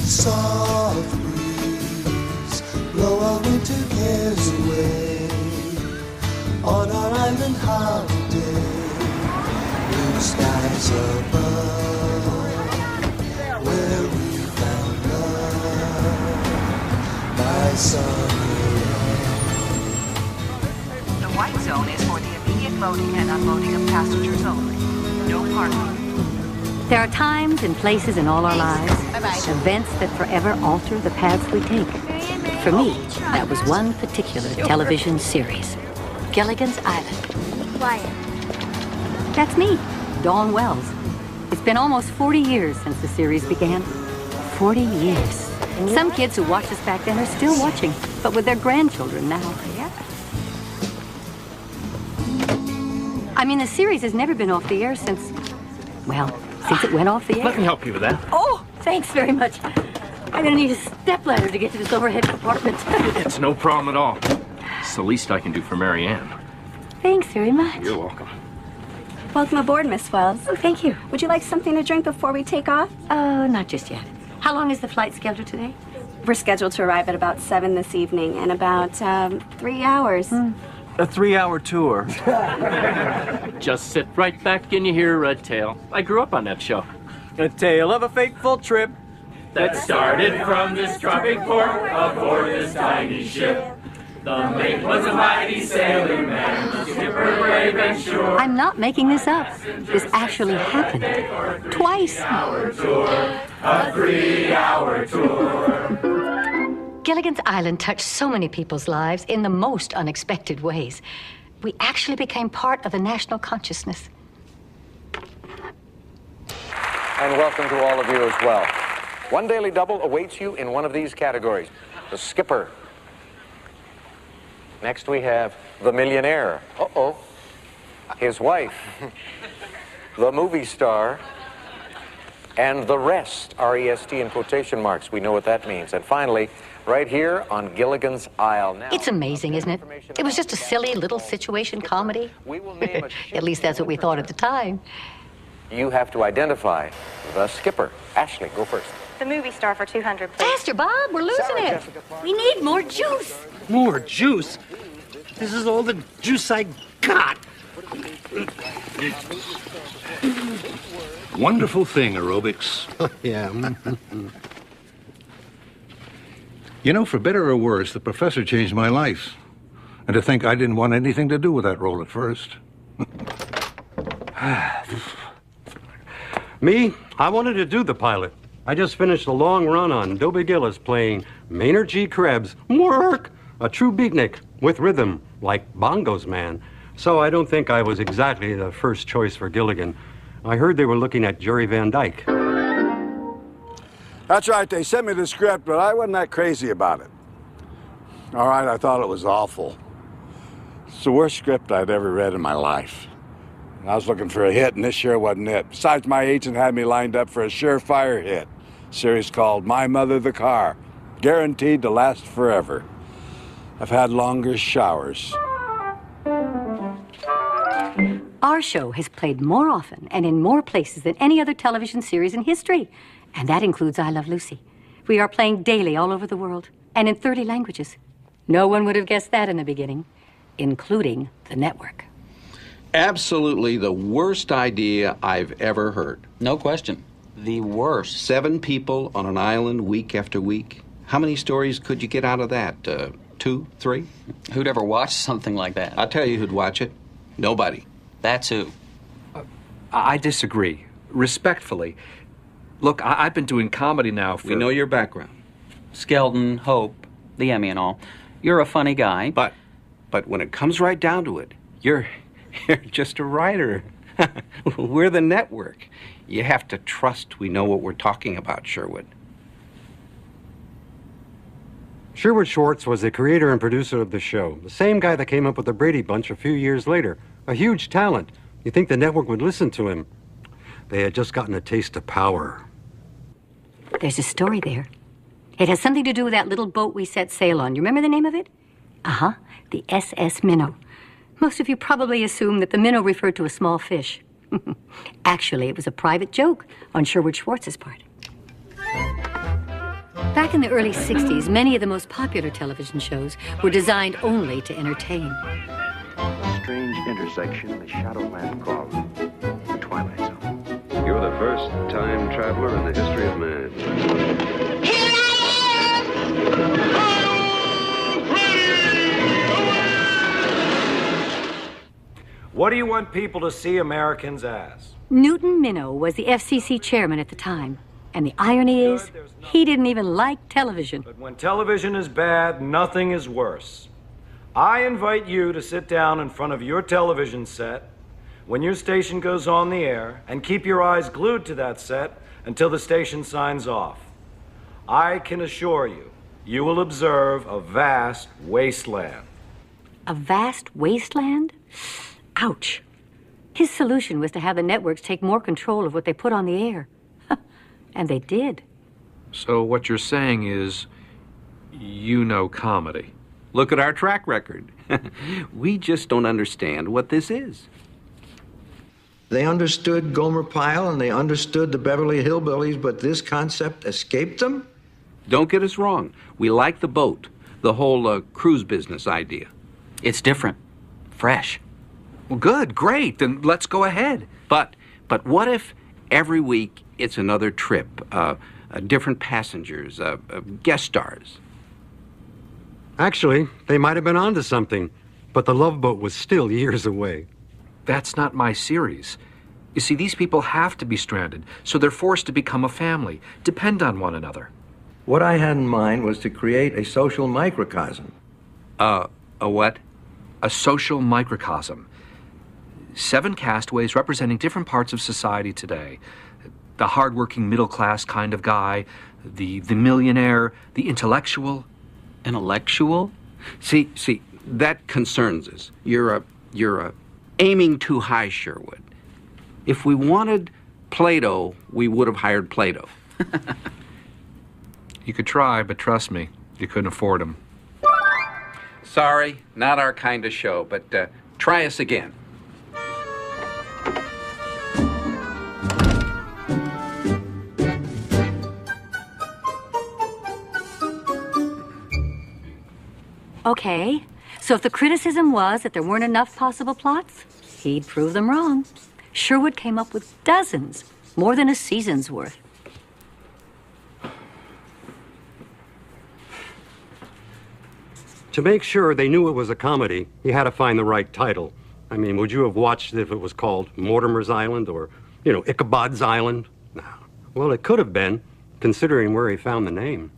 Soft breeze, blow our winter cares away. On our island holiday, blue skies above, where we found love by summer. The white zone is for the immediate loading and unloading of passengers only. No parking. There are times and places in all our lives, events that forever alter the paths we take. For me, that was one particular television series, Gilligan's Island. Wyatt. That's me, Dawn Wells. It's been almost 40 years since the series began. 40 years. Some kids who watched us back then are still watching, but with their grandchildren now. I mean, the series has never been off the air since, well, since it went off the air. Let me help you with that. Oh, thanks very much. I'm gonna need a stepladder to get to this overhead compartment. It's no problem at all. It's the least I can do for Mary Ann. Thanks very much. You're welcome. Welcome aboard, Miss Wells. Oh, thank you. Would you like something to drink before we take off? Oh, not just yet. How long is the flight scheduled today? We're scheduled to arrive at about 7 this evening in about 3 hours. A 3-hour tour. Just sit right back and you hear Red Tail. I grew up on that show. A tale of a fateful trip That started from this tropic port aboard this tiny ship. The mate was a mighty sailor man, the skipper brave and sure. I'm not making this up. This actually happened. Twice. A 3-hour tour. Gilligan's Island touched so many people's lives in the most unexpected ways. We actually became part of the national consciousness. And welcome to all of you as well. One daily double awaits you in one of these categories. The skipper. Next we have the millionaire. Uh-oh. His wife. The movie star. And the rest, R-E-S-T in quotation marks. We know what that means. And finally, right here on Gilligan's Isle. Now, It's amazing, isn't it? It was just a silly little situation comedy. At least that's what we thought at the time. You have to identify the skipper. Ashley, go first. The movie star for 200, please. Faster, Bob. We're losing it. We need more juice. More juice? This is all the juice I got. Wonderful thing, aerobics. Yeah. You know, for better or worse, the professor changed my life. And to think I didn't want anything to do with that role at first. Me, I wanted to do the pilot. I just finished a long run on Dobie Gillis playing Maynard G. Krebs. Work! A true beatnik with rhythm, like bongos, man. So I don't think I was exactly the first choice for Gilligan. I heard they were looking at Jerry Van Dyke. That's right, they sent me the script, but I wasn't that crazy about it. All right, I thought it was awful. It's the worst script I'd ever read in my life. I was looking for a hit, and this sure wasn't it. Besides, my agent had me lined up for a surefire hit. A series called My Mother the Car, guaranteed to last forever. I've had longer showers. Our show has played more often and in more places than any other television series in history. And that includes I Love Lucy. We are playing daily all over the world and in 30 languages. No one would have guessed that in the beginning, including the network. Absolutely the worst idea I've ever heard. No question. The worst. 7 people on an island week after week. How many stories could you get out of that? 2, 3? Who'd ever watch something like that? I'll tell you who'd watch it. Nobody. That's who. I disagree. Respectfully. Look, I've been doing comedy now for... We know your background. Skelton, Hope, the Emmy and all. You're a funny guy. But when it comes right down to it, you're just a writer. We're the network. You have to trust we know what we're talking about, Sherwood. Sherwood Schwartz was the creator and producer of the show. The same guy that came up with the Brady Bunch a few years later. A huge talent. You think the network would listen to him? They had just gotten a taste of power. There's a story there. It has something to do with that little boat we set sail on. You remember the name of it? Uh-huh, the SS Minnow. Most of you probably assume that the minnow referred to a small fish. Actually, it was a private joke on Sherwood Schwartz's part. Back in the early 60s, many of the most popular television shows were designed only to entertain. A strange intersection in the shadowland called the Twilight Zone. You're the first time traveler in the history of man. What do you want people to see Americans as? Newton Minow was the FCC chairman at the time. And the irony is, he didn't even like television. But when television is bad, nothing is worse. I invite you to sit down in front of your television set when your station goes on the air and keep your eyes glued to that set until the station signs off. I can assure you, you will observe a vast wasteland. A vast wasteland? Ouch. His solution was to have the networks take more control of what they put on the air. And they did. So what you're saying is, you know comedy. Look at our track record. We just don't understand what this is. They understood Gomer Pyle and they understood the Beverly Hillbillies, but this concept escaped them? Don't get us wrong. We like the boat, the whole cruise business idea. It's different. Fresh. Well, good, great. Then let's go ahead. But what if every week it's another trip, different passengers, guest stars? Actually, they might have been onto something, but the Love Boat was still years away. That's not my series. You see, these people have to be stranded, so they're forced to become a family, depend on one another. What I had in mind was to create a social microcosm. A what? A social microcosm. 7 castaways representing different parts of society today. The hardworking middle-class kind of guy, the millionaire, the intellectual. Intellectual? See, that concerns us. You're aiming too high, Sherwood. If we wanted Plato, we would have hired Plato. You could try, but trust me, you couldn't afford him. Sorry, not our kind of show, but try us again. Okay, so if the criticism was that there weren't enough possible plots, he'd prove them wrong. Sherwood came up with dozens, more than a season's worth. To make sure they knew it was a comedy, he had to find the right title. I mean, would you have watched it if it was called Mortimer's Island or, Ichabod's Island? No. Well, it could have been, considering where he found the name.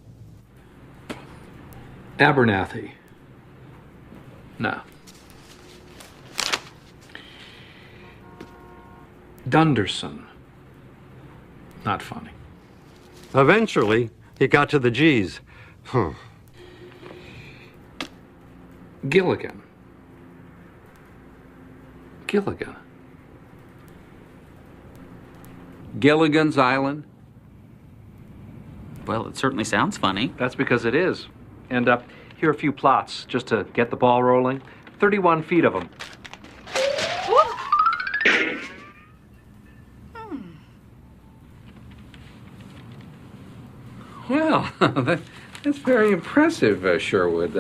Abernathy. No. Dunderson. Not funny. Eventually, he got to the G's. Gilligan. Gilligan. Gilligan's Island? Well, it certainly sounds funny. That's because it is. And here are a few plots, just to get the ball rolling. 31 feet of them. Well, that's very impressive, Sherwood.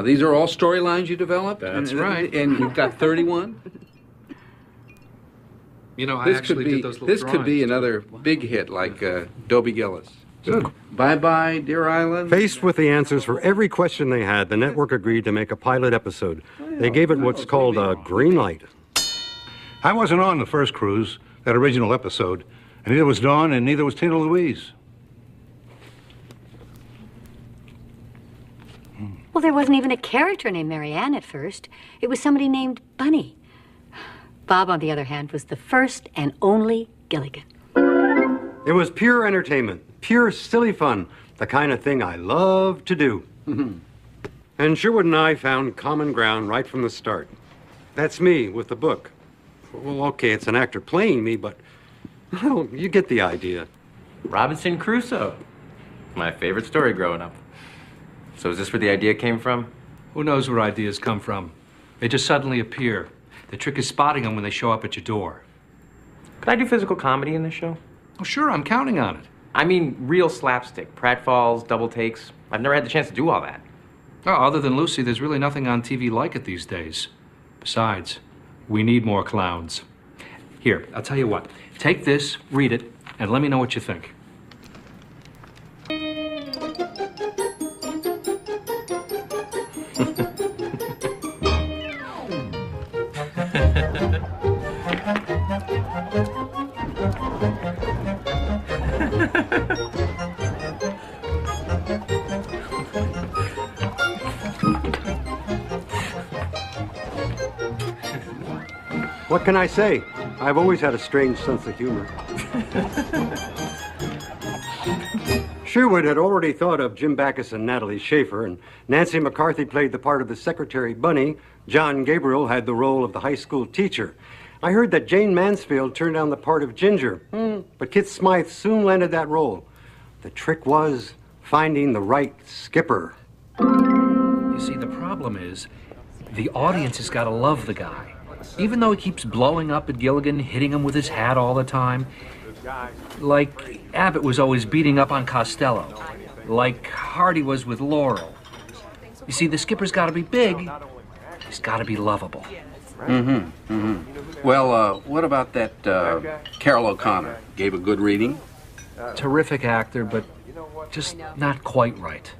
These are all storylines you developed? That's right. And you've got 31? I actually did those little This drawings. could be another big hit like Dobie Gillis. Good. Bye-bye, Deer Island. Faced with the answers for every question they had, the network agreed to make a pilot episode. They gave it what's called a green light. I wasn't on the first cruise, that original episode, and neither was Dawn and neither was Tina Louise. Well, there wasn't even a character named Marianne at first. It was somebody named Bunny. Bob, on the other hand, was the first and only Gilligan. It was pure entertainment, pure silly fun, the kind of thing I love to do. And Sherwood and I found common ground right from the start. That's me with the book. Well, okay, it's an actor playing me, but, well, you get the idea. Robinson Crusoe. My favorite story growing up. So is this where the idea came from? Who knows where ideas come from? They just suddenly appear. The trick is spotting them when they show up at your door. Could I do physical comedy in this show? Oh, sure, I'm counting on it. I mean real slapstick. Pratfalls, double takes. I've never had the chance to do all that. Oh, other than Lucy, there's really nothing on TV like it these days. Besides, we need more clowns. Here, I'll tell you what. Take this, read it, and let me know what you think. What can I say? I've always had a strange sense of humor. Sherwood had already thought of Jim Backus and Natalie Schaefer, and Nancy McCarthy played the part of the secretary Bunny. John Gabriel had the role of the high school teacher. I heard that Jane Mansfield turned down the part of Ginger, but Kit Smythe soon landed that role. The trick was finding the right skipper. You see, the problem is, the audience has got to love the guy. Even though he keeps blowing up at Gilligan, hitting him with his hat all the time. Like Abbott was always beating up on Costello. Like Hardy was with Laurel. You see, the skipper's got to be big. He's got to be lovable. Well, what about that Carol O'Connor? Gave a good reading? Terrific actor, but just not quite right.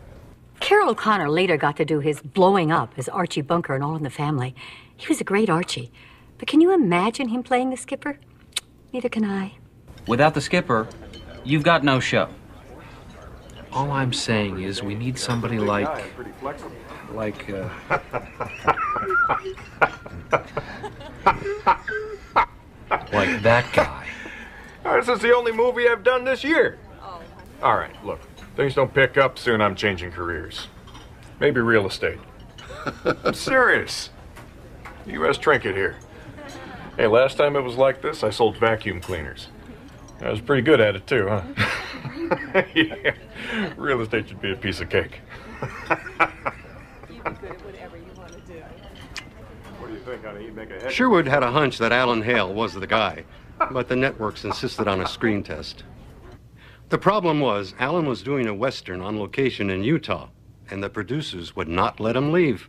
Carol O'Connor later got to do his blowing up as Archie Bunker in All in the Family. He was a great Archie. But can you imagine him playing the skipper? Neither can I. Without the skipper, you've got no show. All I'm saying is we need somebody like that guy. This is the only movie I've done this year. All right, look, things don't pick up soon. I'm changing careers. Maybe real estate. I'm serious. U.S. trinket here. Hey, last time it was like this, I sold vacuum cleaners. I was pretty good at it too, huh? Yeah, real estate should be a piece of cake. What do you think, honey? You make a head? Sherwood had a hunch that Alan Hale was the guy, but the networks insisted on a screen test. The problem was, Alan was doing a Western on location in Utah, and the producers would not let him leave.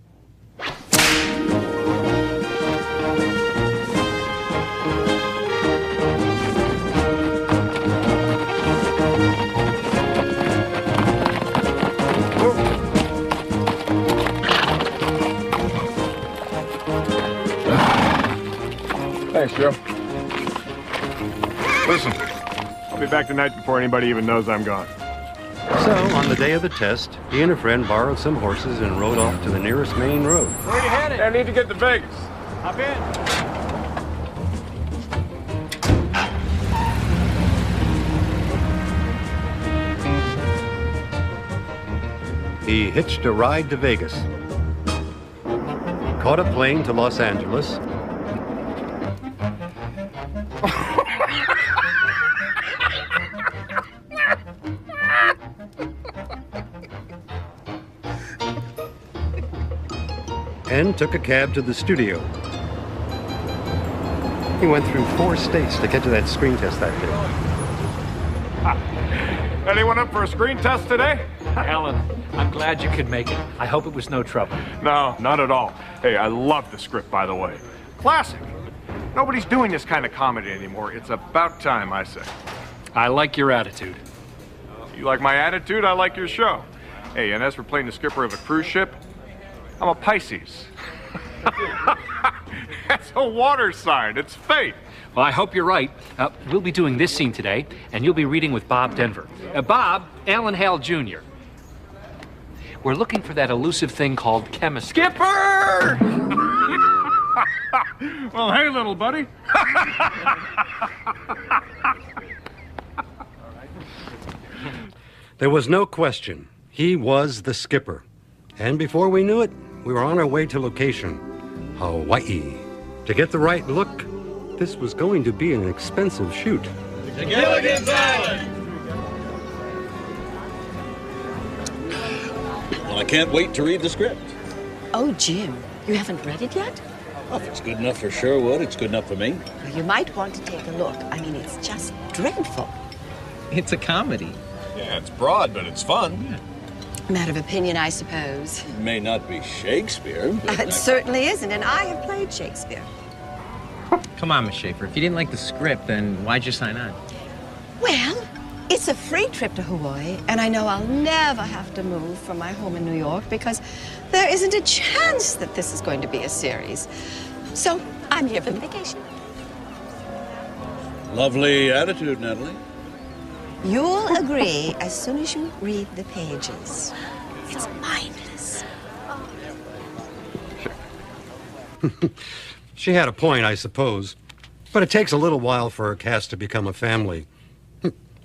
Thanks, Joe. Listen, I'll be back tonight before anybody even knows I'm gone. So, on the day of the test, he and a friend borrowed some horses and rode off to the nearest main road. Where are you headed? I need to get to Vegas. Hop in. He hitched a ride to Vegas, caught a plane to Los Angeles, and took a cab to the studio. He went through 4 states to get to that screen test that day. Anyone up for a screen test today? Alan, I'm glad you could make it. I hope it was no trouble. No, not at all. Hey, I love the script, by the way. Classic. Nobody's doing this kind of comedy anymore. It's about time, I say. I like your attitude. You like my attitude? I like your show. Hey, and as for playing the skipper of a cruise ship, I'm a Pisces. That's a water sign. It's fate. Well, I hope you're right. We'll be doing this scene today, and you'll be reading with Bob Denver. Bob, Alan Hale Jr. We're looking for that elusive thing called chemistry. Skipper! Well, hey, little buddy. There was no question. He was the skipper. And before we knew it, we were on our way to location, Hawaii. To get the right look, this was going to be an expensive shoot. To Gilligan's Island! Well, I can't wait to read the script. Oh, Jim, you haven't read it yet? Well, if it's good enough for Sherwood, it's good enough for me. Well, you might want to take a look. I mean, it's just dreadful. It's a comedy. Yeah, it's broad, but it's fun. Matter of opinion, I suppose. It may not be Shakespeare, but It certainly isn't, and I have played Shakespeare. Come on, Miss Schaefer. If you didn't like the script, then why'd you sign on? Well, it's a free trip to Hawaii, and I know I'll never have to move from my home in New York because there isn't a chance that this is going to be a series. So I'm here for the vacation. lovely attitude, Natalie. You'll agree as soon as you read the pages. It's mindless. She had a point, I suppose. But it takes a little while for a cast to become a family.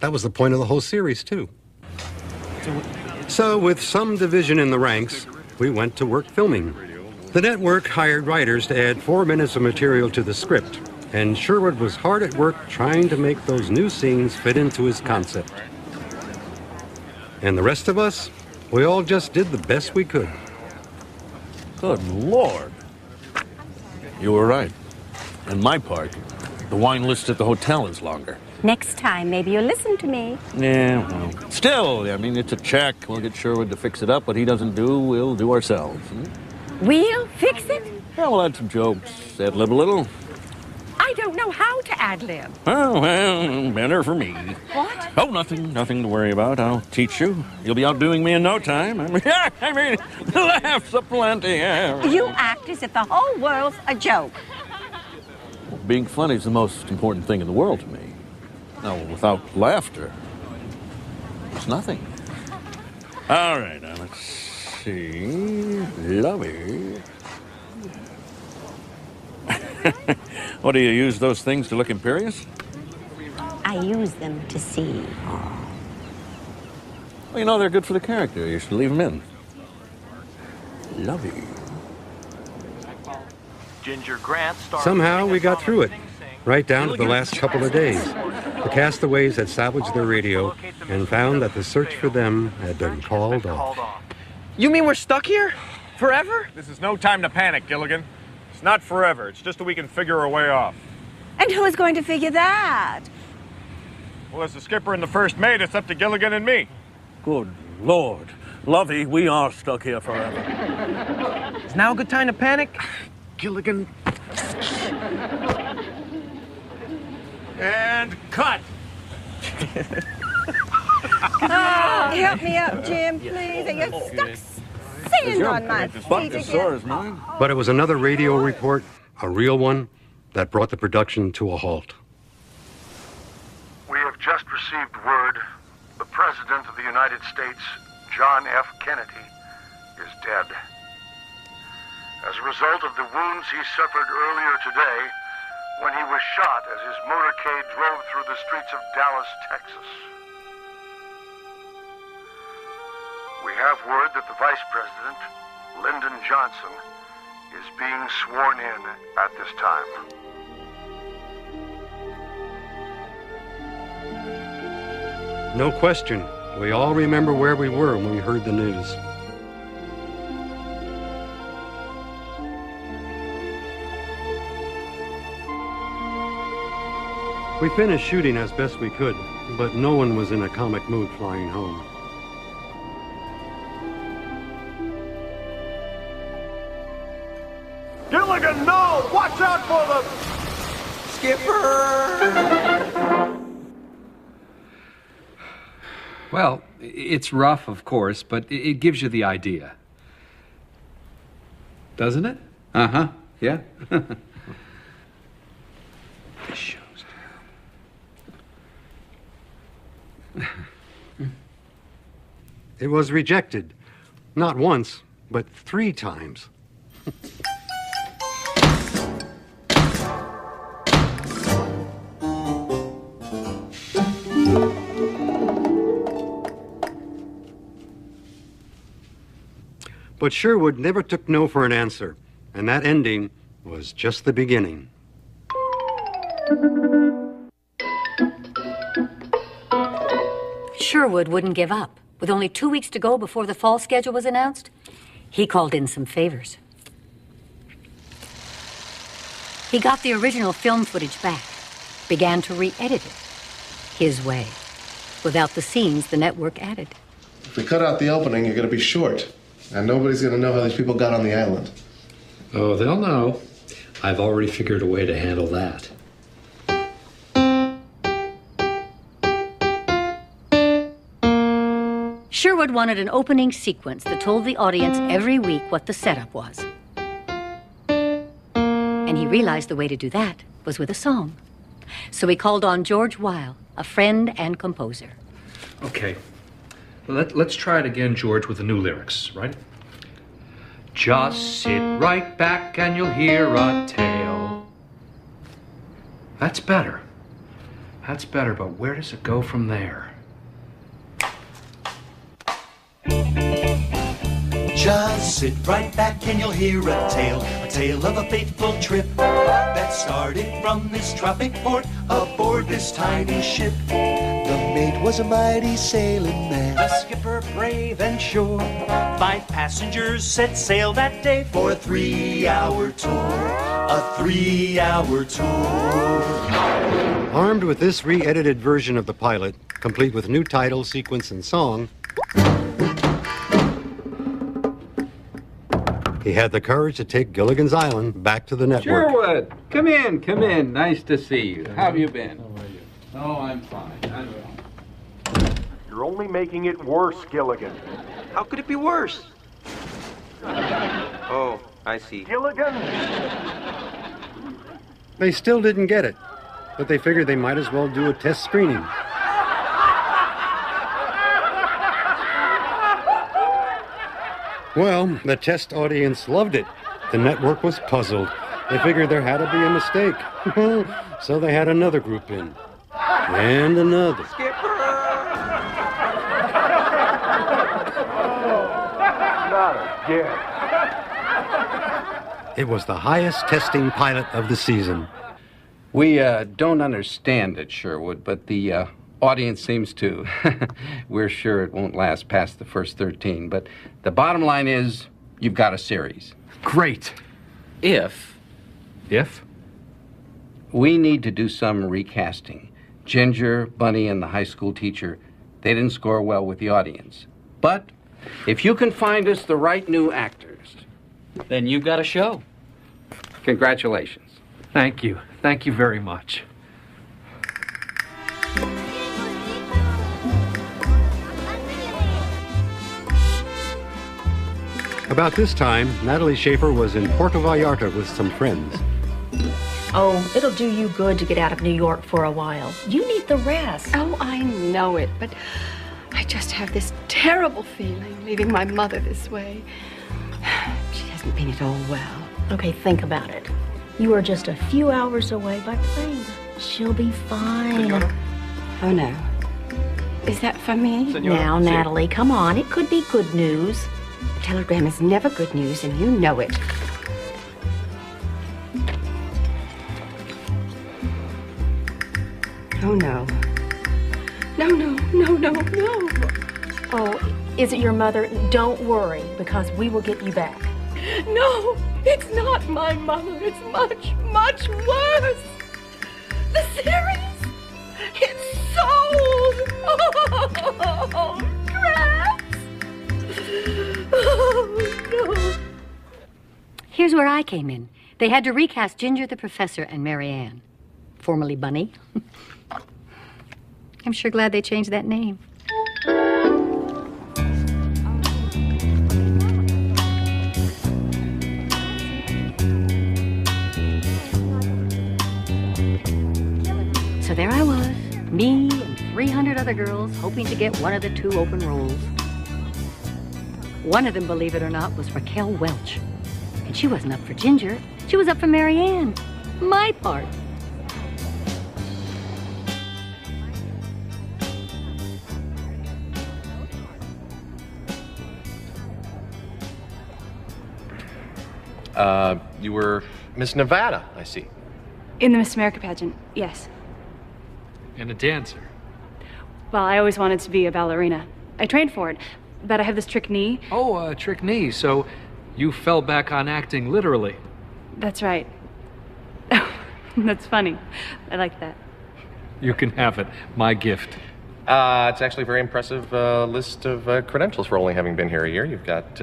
That was the point of the whole series, too. So, with some division in the ranks, we went to work filming. The network hired writers to add 4 minutes of material to the script, and Sherwood was hard at work trying to make those new scenes fit into his concept. And the rest of us, we all just did the best we could. Good Lord. You were right. In my part, the wine list at the hotel is longer. Next time, maybe you'll listen to me. Yeah, well, still, I mean, it's a check. We'll get Sherwood to fix it up. What he doesn't do, we'll do ourselves. We'll fix it? Yeah, we'll add some jokes, ad-lib a little. I don't know how to ad-lib. Oh, well, better for me. What? Oh, nothing to worry about. I'll teach you. You'll be outdoing me in no time. I mean, laughs aplenty. Yeah. You act as if the whole world's a joke. Being funny is the most important thing in the world to me. Now, without laughter, it's nothing. All right, now let's see. Lovey. What, do you use those things to look imperious? I use them to see. Well, you know, they're good for the character. You should leave them in. Lovey. Ginger Grant Somehow we got through it, right down to the last couple of days. The castaways had salvaged their radio and found that the search for them had been called off. You mean we're stuck here? Forever? This is no time to panic, Gilligan. It's not forever. It's just that we can figure our way off. And who is going to figure that? Well, as the skipper and the first mate, it's up to Gilligan and me. Good Lord. Lovey, we are stuck here forever. Is now a good time to panic? Gilligan. And cut! Oh, help me up, Jim, please. I get stuck sand on my feet again. But it was another radio report, a real one, that brought the production to a halt. We have just received word the President of the United States, John F. Kennedy, is dead. As a result of the wounds he suffered earlier today when he was shot as his motorcade drove through the streets of Dallas, Texas. We have word that the Vice President, Lyndon Johnson, is being sworn in at this time. No question, we all remember where we were when we heard the news. We finished shooting as best we could, but no one was in a comic mood flying home. Gilligan, no! Watch out for them! Skipper! Well, it's rough, of course, but it gives you the idea. Doesn't it? Uh-huh, yeah. This shows. It was rejected, not once, but 3 times. But Sherwood never took no for an answer, and that ending was just the beginning. Sherwood wouldn't give up. With only 2 weeks to go before the fall schedule was announced, he called in some favors. He got the original film footage back, began to re-edit it his way. without the scenes the network added. If we cut out the opening, you're going to be short. And nobody's going to know how these people got on the island. Oh, they'll know. I've already figured a way to handle that. Sherwood wanted an opening sequence that told the audience every week what the setup was. And he realized the way to do that was with a song. So he called on George Weil, a friend and composer. Okay. Let's try it again, George, with the new lyrics, right? Just sit right back and you'll hear a tale. That's better. That's better, but where does it go from there? Just sit right back and you'll hear a tale of a fateful trip that started from this tropic port aboard this tiny ship. The mate was a mighty sailing man, the skipper brave and sure. 5 passengers set sail that day for a 3-hour tour, a 3-hour tour. Armed with this re-edited version of the pilot, complete with new title, sequence, and song, he had the courage to take Gilligan's Island back to the network. Sherwood, come in, come in. Nice to see you. How have you been? How are you? Oh, I'm fine. You're only making it worse, Gilligan. How could it be worse? Oh, I see. Gilligan! They still didn't get it, but they figured they might as well do a test screening. Well, the test audience loved it. The network was puzzled. They figured there had to be a mistake. So they had another group in. And another. Not again. It was the highest testing pilot of the season. We don't understand it, Sherwood, but the audience seems to. We're sure it won't last past the first 13, but the bottom line is you've got a series. Great. If we need to do some recasting. Ginger, Bunny, and the high school teacher, they didn't score well with the audience. But if you can find us the right new actors, then you've got a show. Congratulations. Thank you. Thank you very much. About this time, Natalie Schaefer was in Puerto Vallarta with some friends. Oh, it'll do you good to get out of New York for a while. You need the rest. Oh, I know it, but I just have this terrible feeling leaving my mother this way. She hasn't been at all well. Okay, think about it. You are just a few hours away by plane. She'll be fine. Senora? Oh, no. Is that for me? Senora? Now, Natalie, come on. It could be good news. A telegram is never good news, and you know it. Oh, no. No, no, no, no, no. Oh, is it your mother? Don't worry, because we will get you back. No, it's not my mother. It's much, much worse. The series, it's sold. Oh, crap. Oh, no. Here's where I came in. They had to recast Ginger the Professor and Mary Ann, formerly Bunny. I'm sure glad they changed that name. So there I was, me and 300 other girls hoping to get one of the 2 open roles. One of them, believe it or not, was Raquel Welch. And she wasn't up for Ginger. She was up for Mary Ann, my part. You were Miss Nevada, I see. In the Miss America pageant, yes. And a dancer. Well, I always wanted to be a ballerina. I trained for it, but I have this trick knee. Oh, trick knee. So you fell back on acting literally. That's right. That's funny. I like that. You can have it. My gift. It's actually a very impressive list of credentials for only having been here a year. You've got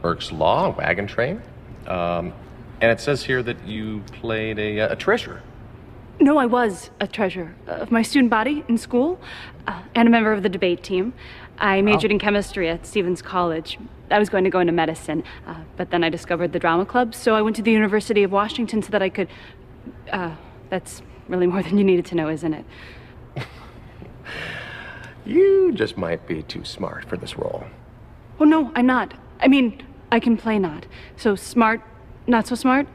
Burke's Law, Wagon Train, and it says here that you played a treasurer. No, I was a treasurer of my student body in school and a member of the debate team. I majored in chemistry at Stevens College. I was going to go into medicine, but then I discovered the drama club, so I went to the University of Washington so that I could... that's really more than you needed to know, isn't it? You just might be too smart for this role. Oh, no, I'm not. I mean, I can play not. So smart, not so smart.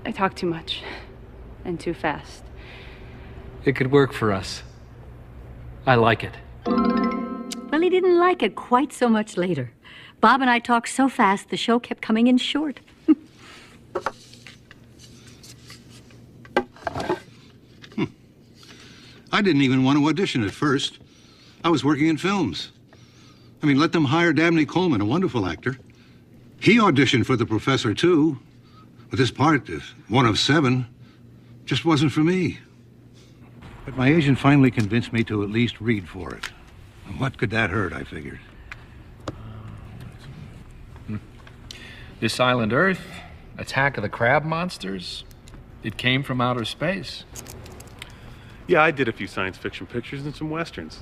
I talk too much and too fast. It could work for us. I like it. Well, he didn't like it quite so much later. Bob and I talked so fast, the show kept coming in short. I didn't even want to audition at first. I was working in films. I mean, let them hire Dabney Coleman, a wonderful actor. He auditioned for the professor, too. But this part, one of 7, just wasn't for me. But my agent finally convinced me to at least read for it. And what could that hurt, I figured. This island Earth, attack of the crab monsters, it came from outer space. Yeah, I did a few science fiction pictures and some westerns.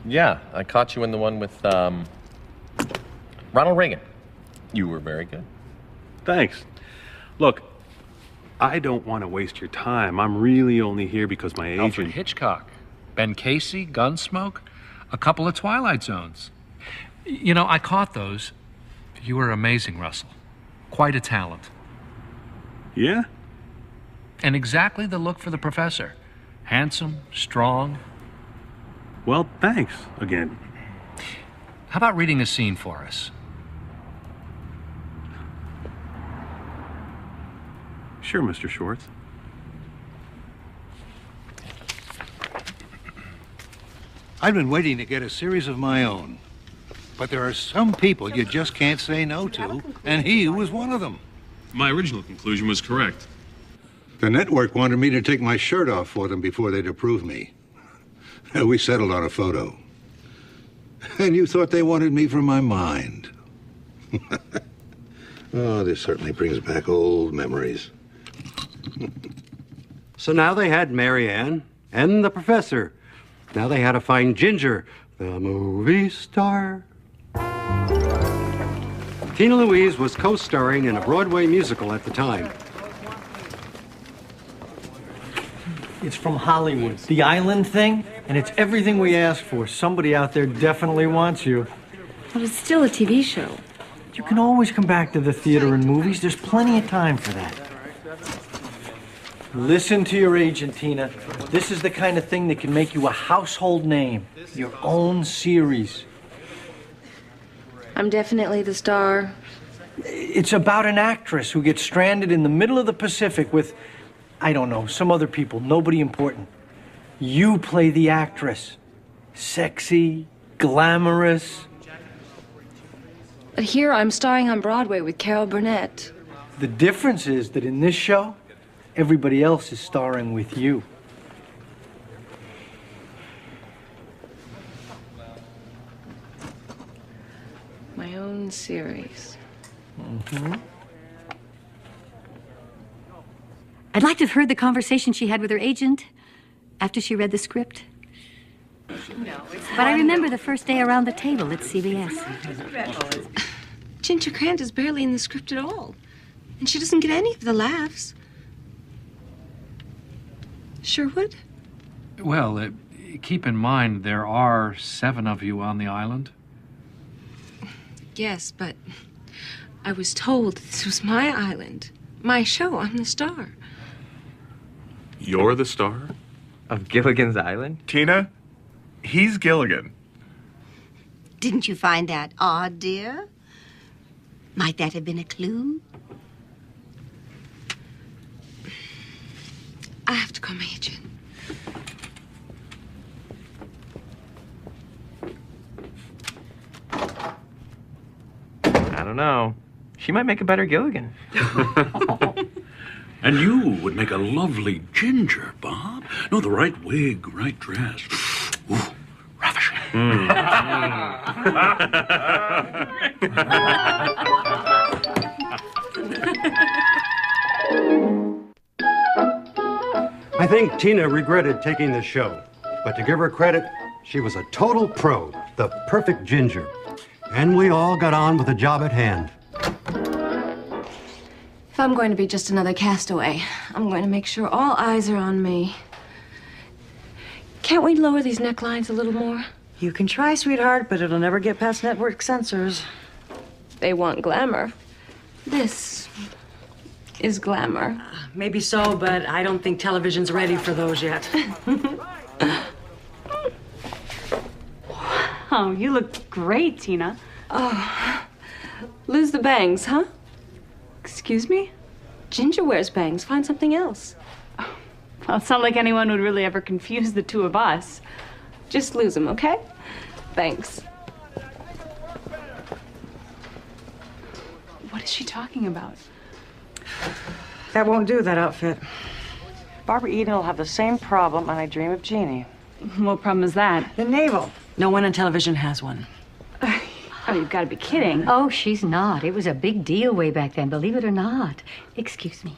Yeah, I caught you in the one with Ronald Reagan. You were very good. Thanks. Look, I don't want to waste your time. I'm really only here because my agent... Alfred Hitchcock, Ben Casey, Gunsmoke, a couple of Twilight Zones. You know, I caught those. You were amazing, Russell. Quite a talent. Yeah? And exactly the look for the professor. Handsome, strong. Well, thanks again. How about reading a scene for us? Sure, Mr. Schwartz. I've been waiting to get a series of my own. But there are some people you just can't say no to, and he was one of them. My original conclusion was correct. The network wanted me to take my shirt off for them before they'd approve me. We settled on a photo. And you thought they wanted me from my mind. Oh, this certainly brings back old memories. So now they had Mary Ann and the professor. Now they had to find Ginger, the movie star. Tina Louise was co-starring in a Broadway musical at the time. It's from Hollywood. The island thing, and it's everything we asked for. Somebody out there definitely wants you. But it's still a TV show. You can always come back to the theater and movies. There's plenty of time for that. Listen to your agent, Tina. This is the kind of thing that can make you a household name. Your own series. I'm definitely the star. It's about an actress who gets stranded in the middle of the Pacific with, I don't know, some other people, nobody important. You play the actress. Sexy, glamorous. But here I'm starring on Broadway with Carol Burnett. The difference is that in this show, everybody else is starring with you. My own series. Mm-hmm. I'd like to have heard the conversation she had with her agent after she read the script. But I remember the first day around the table at CBS. Ginger Grant is barely in the script at all. And she doesn't get any of the laughs. Sherwood? Well, keep in mind there are 7 of you on the island. Yes, but I was told this was my island. My show. I'm the star. You're the star? Of Gilligan's Island? Tina, he's Gilligan. Didn't you find that odd, dear? Might that have been a clue? I have to call my agent. I don't know. She might make a better Gilligan. And you would make a lovely Ginger, Bob. No, the right wig, right dress. I think Tina regretted taking the show, but to give her credit, she was a total pro, the perfect ginger. And we all got on with the job at hand. If I'm going to be just another castaway, I'm going to make sure all eyes are on me. Can't we lower these necklines a little more? You can try, sweetheart, but it'll never get past network censors. They want glamour. This is glamour. Maybe so, but I don't think television's ready for those yet. Oh, you look great, Tina. Oh, lose the bangs, huh? Excuse me? Ginger wears bangs. Find something else. Well, it's not like anyone would really ever confuse the two of us. Just lose them, okay? Thanks. What is she talking about? That won't do, that outfit. Barbara Eden will have the same problem, and I dream of Jeannie. What problem is that? The navel. No one on television has one. Oh, you've got to be kidding. Oh, she's not. It was a big deal way back then, believe it or not. Excuse me.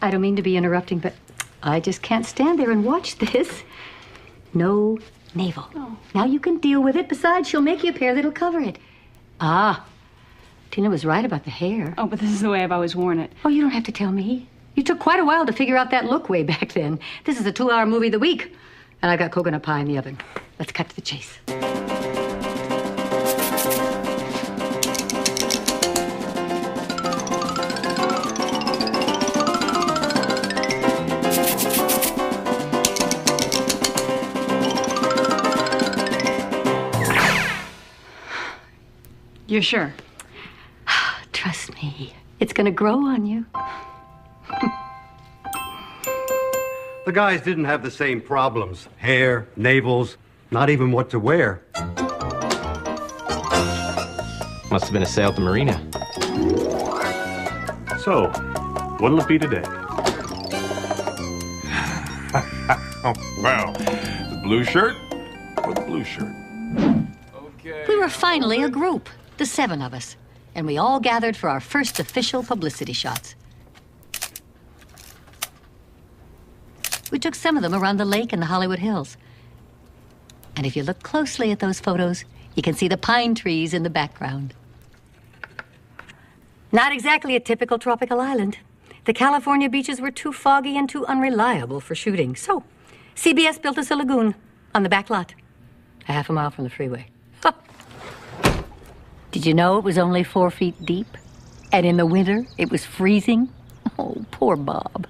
I don't mean to be interrupting, but I just can't stand there and watch this. No navel. Oh. Now you can deal with it. Besides, she'll make you a pair that'll cover it. Ah, Tina was right about the hair. Oh, but this is the way I've always worn it. Oh, you don't have to tell me. You took quite a while to figure out that look way back then. This is a 2-hour movie of the week, and I've got coconut pie in the oven. Let's cut to the chase. You're sure? Trust me. It's going to grow on you. The guys didn't have the same problems. Hair, navels, not even what to wear. Must have been a sail at the marina. So, what'll it be today? Oh, well, the blue shirt or the blue shirt? We were finally a group, the 7 of us, and we all gathered for our first official publicity shots. We took some of them around the lake and the Hollywood Hills. And if you look closely at those photos, you can see the pine trees in the background. Not exactly a typical tropical island. The California beaches were too foggy and too unreliable for shooting. So, CBS built us a lagoon on the back lot, a half a mile from the freeway. Did you know it was only 4 feet deep? And in the winter, it was freezing? Oh, poor Bob.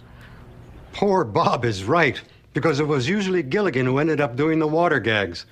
Poor Bob is right, because it was usually Gilligan who ended up doing the water gags.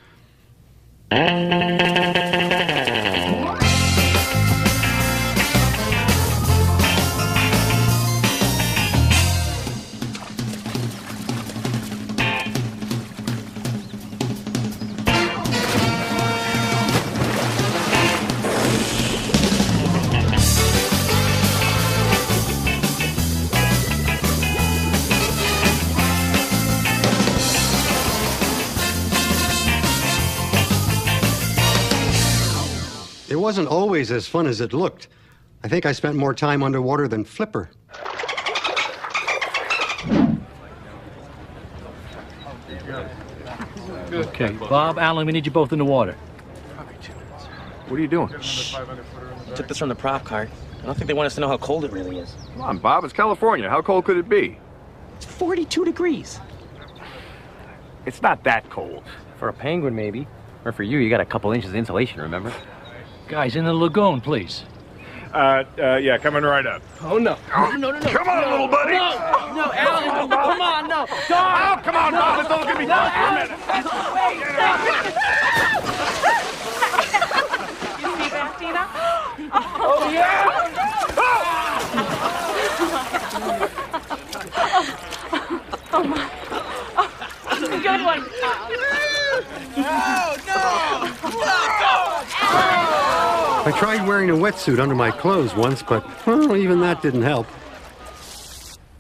It wasn't always as fun as it looked. I think I spent more time underwater than Flipper. Okay, Bob, Alan, we need you both in the water. What are you doing? Shh. Took this from the prop card. I don't think they want us to know how cold it really is. Come on, Bob, it's California. How cold could it be? It's 42 degrees. It's not that cold. For a penguin, maybe. Or for you, you got a couple inches of insulation, remember? Guys, in the lagoon, please. Yeah, coming right up. Oh, no. No. Come on, little buddy. No, Alan, come on, no. Oh, come on, Bob. It's only gonna be close for a minute. You see that, Tina? Oh, yeah. Oh, my. Good one. I tried wearing a wetsuit under my clothes once, but, well, even that didn't help.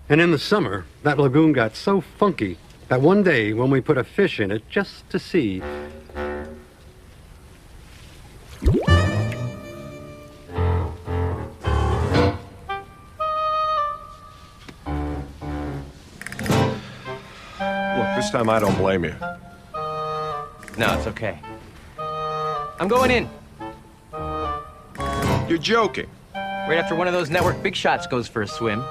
And in the summer, that lagoon got so funky that one day when we put a fish in it just to see, Look, this time I don't blame you. No, it's okay. I'm going in. You're joking. Right after one of those network big shots goes for a swim.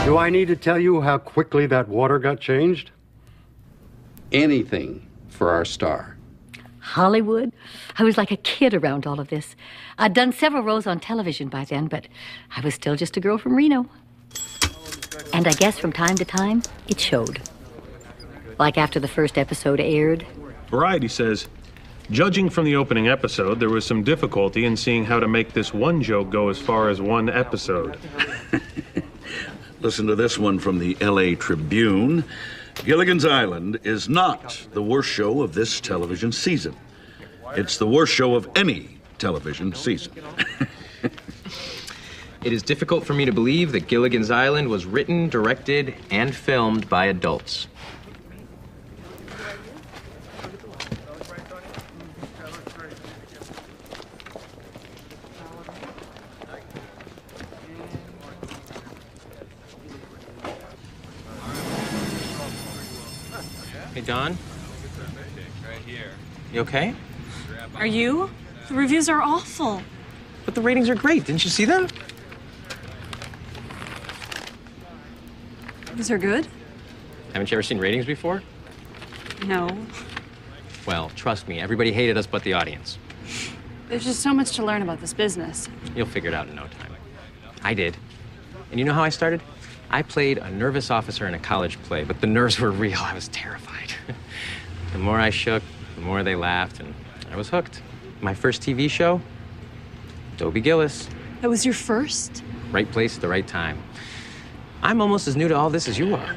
Do I need to tell you how quickly that water got changed? Anything for our star. Hollywood? I was like a kid around all of this. I'd done several roles on television by then, but I was still just a girl from Reno. And I guess from time to time, it showed. Like after the first episode aired. Variety says, judging from the opening episode, there was some difficulty in seeing how to make this one joke go as far as one episode. Listen to this one from the L.A. Tribune. Gilligan's Island is not the worst show of this television season. It's the worst show of any television season. It is difficult for me to believe that Gilligan's Island was written, directed, and filmed by adults. Hey, Don? Right here. You okay? Are you? The reviews are awful. But the ratings are great. Didn't you see them? These are good? Haven't you ever seen ratings before? No. Well, trust me, everybody hated us but the audience. There's just so much to learn about this business. You'll figure it out in no time. I did. And you know how I started? I played a nervous officer in a college play, but the nerves were real. I was terrified. The more I shook, the more they laughed, and I was hooked. My first TV show, Dobie Gillis. That was your first? Right place at the right time. I'm almost as new to all this as you are.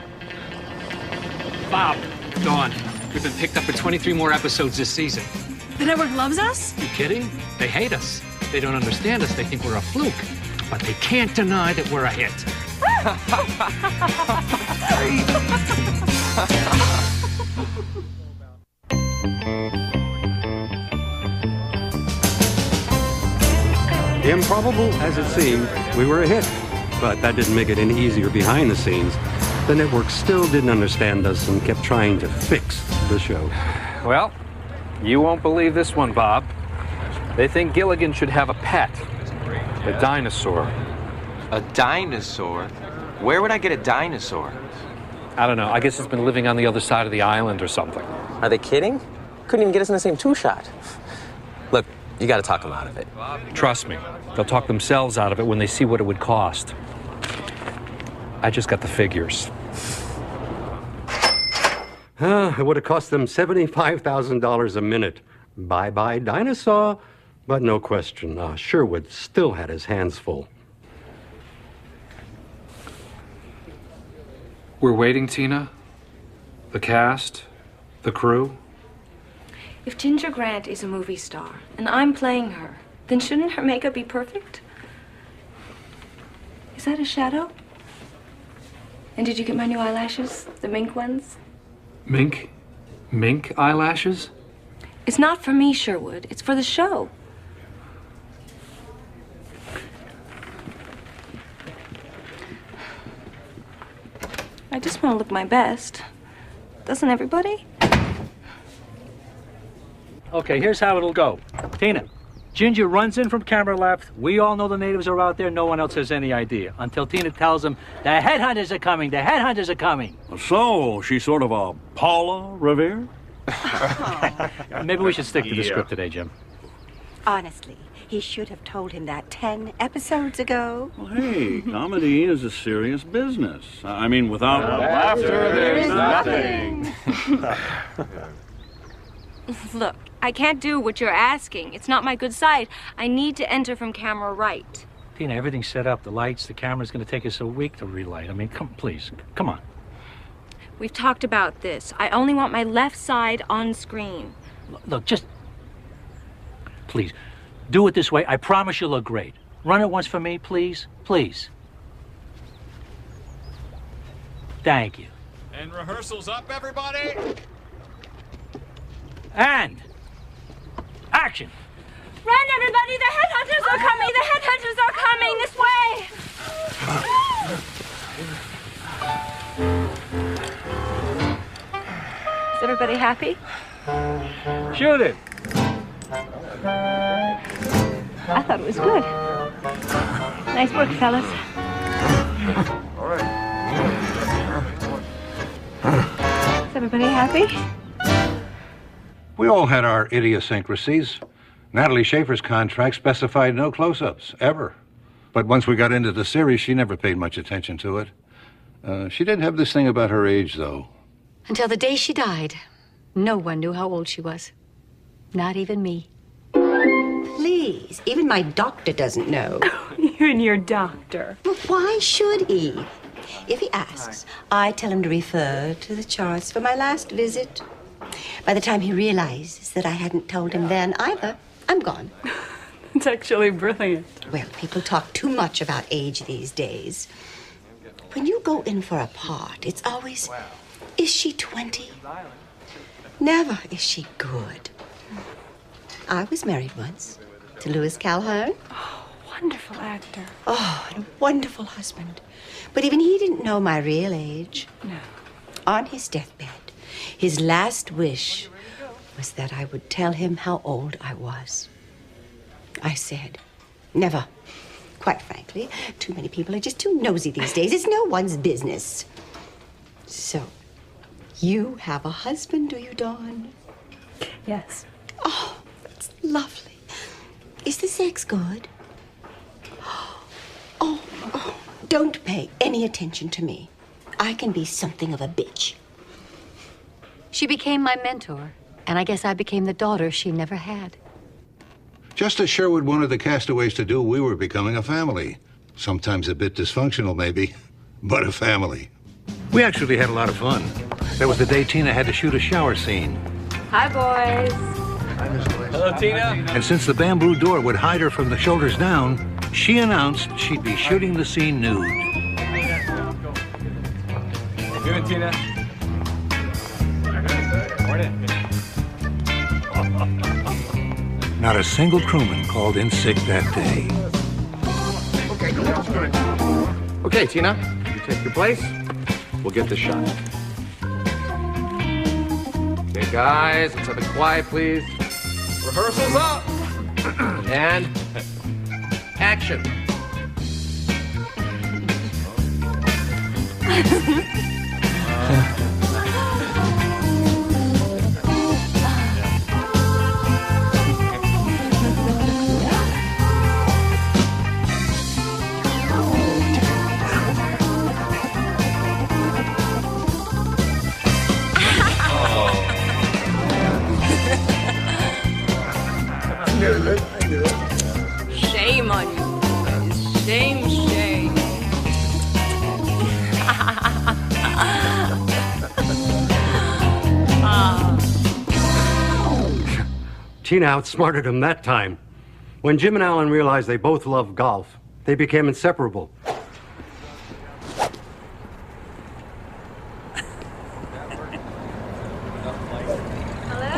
Bob, Dawn, we've been picked up for 23 more episodes this season. The network loves us? You kidding? They hate us. They don't understand us. They think we're a fluke. But they can't deny that we're a hit. Improbable as it seemed, we were a hit. But that didn't make it any easier behind the scenes. The network still didn't understand us and kept trying to fix the show. Well, you won't believe this one, Bob. They think Gilligan should have a pet. A dinosaur. A dinosaur? Where would I get a dinosaur? I don't know. I guess it's been living on the other side of the island or something. Are they kidding? Couldn't even get us in the same two-shot. Look, you gotta talk them out of it. Trust me. They'll talk themselves out of it when they see what it would cost. I just got the figures. It would have cost them $75,000 a minute. Bye-bye dinosaur. But no question, Sherwood still had his hands full. We're waiting, Tina. The cast, the crew. If Ginger Grant is a movie star and I'm playing her, then shouldn't her makeup be perfect? Is that a shadow? And did you get my new eyelashes? The mink ones? Mink eyelashes? It's not for me, Sherwood. It's for the show. I just want to look my best. Doesn't everybody? Okay, here's how it'll go. Tina, Ginger runs in from camera left. We all know the natives are out there. No one else has any idea. Until Tina tells them, the headhunters are coming. The headhunters are coming. So, she's sort of a Paula Revere? Maybe we should stick to the script today, Jim. Honestly, he should have told him that 10 episodes ago. Well, hey, comedy is a serious business. I mean, without laughter, there's nothing. Look, I can't do what you're asking. It's not my good side. I need to enter from camera right. Tina, everything's set up. The lights, the camera's going to take us a week to relight. I mean, please, come on. We've talked about this. I only want my left side on screen. Look, just... Please, Do it this way. I promise you'll look great. Run it once for me, please? Please. Thank you. And rehearsal's up, everybody? And action. Run, everybody! The headhunters are coming! The headhunters are coming this way! Is everybody happy? Shoot it. I thought it was good. Nice work, fellas. All right. Is everybody happy? We all had our idiosyncrasies. Natalie Schaefer's contract specified no close-ups, ever. But once we got into the series, she never paid much attention to it. She did have this thing about her age, though. Until the day she died, no one knew how old she was. Not even me. Please, even my doctor doesn't know. Even your doctor. But why should he? If he asks, I tell him to refer to the charts for my last visit. By the time he realizes that I hadn't told him then either, I'm gone. It's actually brilliant. Well, people talk too much about age these days. When you go in for a part, it's always, is she 20? Never is she good. I was married once to Louis Calhoun. Oh, wonderful actor. Oh, and a wonderful husband. But even he didn't know my real age. No. On his deathbed, his last wish was that I would tell him how old I was. I said, never. Quite frankly, too many people are just too nosy these days. It's no one's business. So, you have a husband, do you, Dawn? Yes. Oh, that's lovely. Is the sex good? Oh, don't pay any attention to me. I can be something of a bitch. She became my mentor, and I guess I became the daughter she never had. Just as Sherwood wanted the castaways to do, we were becoming a family. Sometimes a bit dysfunctional, maybe, but a family. We actually had a lot of fun. That was the day Tina had to shoot a shower scene. Hi, boys. Hello, Tina. And since the bamboo door would hide her from the shoulders down, she announced she'd be shooting the scene nude. Good, Tina. Not a single crewman called in sick that day. Okay, Tina, you take your place. We'll get this shot. Okay, guys, let's have it quiet, please. Rehearsal's up. And action. Shame on you guys. Shame, shame. Tina outsmarted him that time. When Jim and Alan realized they both loved golf, they became inseparable.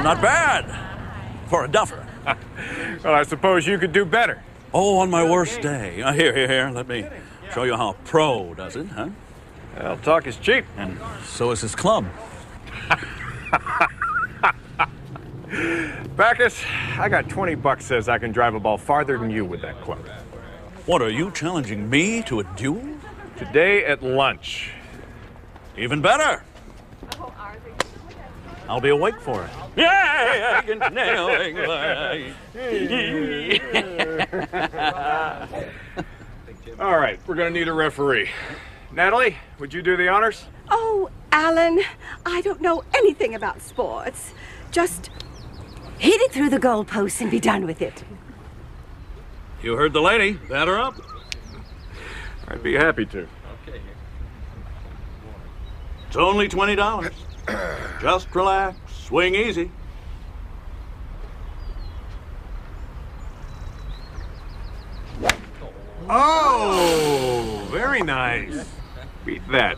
Not bad for a duffer. Well, I suppose you could do better. Oh, on my worst day. Here. Let me show you how a pro does it, huh? Well, talk is cheap. And so is his club. Bacchus, I got $20 says I can drive a ball farther than you with that club. What, are you challenging me to a duel? Today at lunch. Even better. I'll be awake for it. All right, we're gonna need a referee. Natalie, would you do the honors? Oh, Alan, I don't know anything about sports. Just hit it through the goalposts and be done with it. You heard the lady. Batter up. I'd be happy to. It's only $20. Just relax. Swing easy. Oh, very nice. Beat that.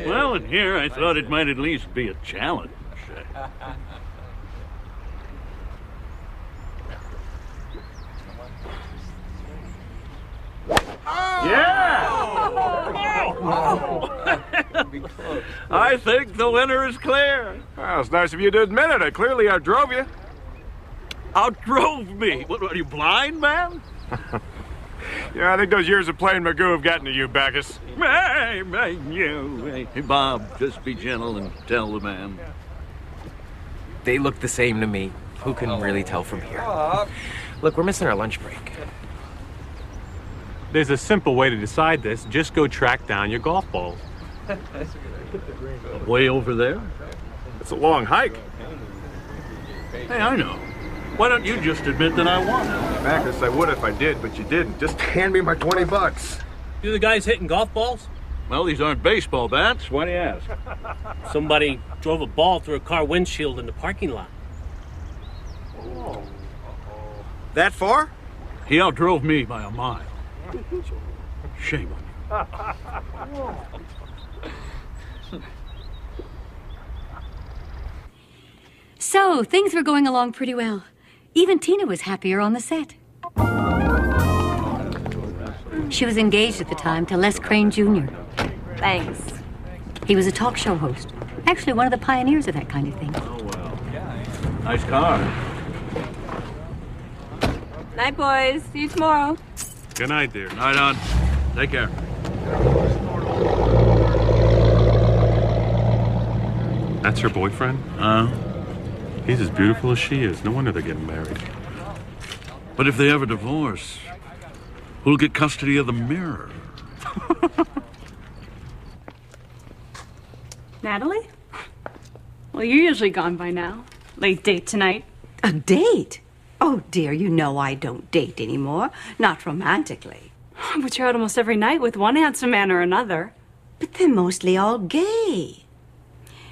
Well, in here, I thought it might at least be a challenge. I think the winner is clear. Well, it's nice of you to admit it. I clearly outdrove you. Outdrove me? What, are you blind, man? Yeah, I think those years of playing Magoo have gotten to you, Bacchus. Hey, Bob, just be gentle and tell the man. They look the same to me. Who can really tell from here? Look, we're missing our lunch break. There's a simple way to decide this. Just go track down your golf balls. Way over there? It's a long hike. Hey, I know. Why don't you just admit that I won? Bacchus, I would if I did, but you didn't. Just hand me my 20 bucks. You the guys hitting golf balls? Well, these aren't baseball bats. Why do you ask? Somebody drove a ball through a car windshield in the parking lot. That far? He outdrove me by a mile. Shame on you. So, things were going along pretty well. Even Tina was happier on the set. She was engaged at the time to Les Crane Jr. Thanks. He was a talk show host. Actually, one of the pioneers of that kind of thing. Oh, well. Nice car. Night, boys. See you tomorrow. Good night, dear. Night on. Take care. That's her boyfriend? He's as beautiful as she is. No wonder they're getting married. But if they ever divorce, who'll get custody of the mirror? Natalie? Well, you're usually gone by now. Late date tonight. A date? Oh, dear, you know I don't date anymore. Not romantically. But you're out almost every night with one handsome man or another. But they're mostly all gay.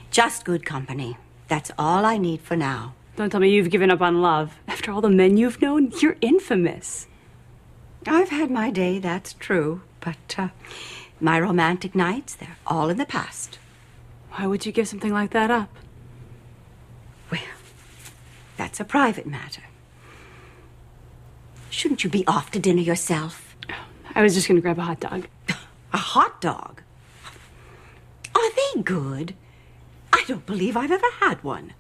Just good company. That's all I need for now. Don't tell me you've given up on love. After all the men you've known, you're infamous. I've had my day, that's true. But my romantic nights, they're all in the past. Why would you give something like that up? Well, that's a private matter. Shouldn't you be off to dinner yourself? I was just going to grab a hot dog. A hot dog? Are they good? I don't believe I've ever had one.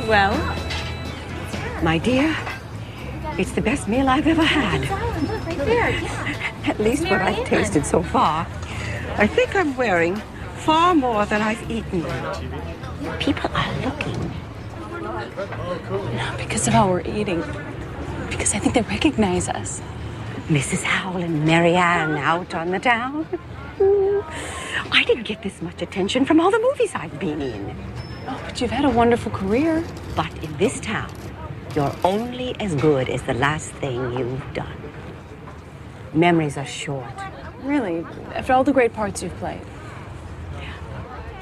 Well? My dear, it's the best meal I've ever had. Right there, yeah. At least what I've tasted so far. I think I'm wearing far more than I've eaten. People are looking. Not because of how we're eating. Because I think they recognize us. Mrs. Howell and Mary Ann out on the town. I didn't get this much attention from all the movies I've been in. Oh, but you've had a wonderful career. But in this town, you're only as good as the last thing you've done. Memories are short. Really? After all the great parts you've played?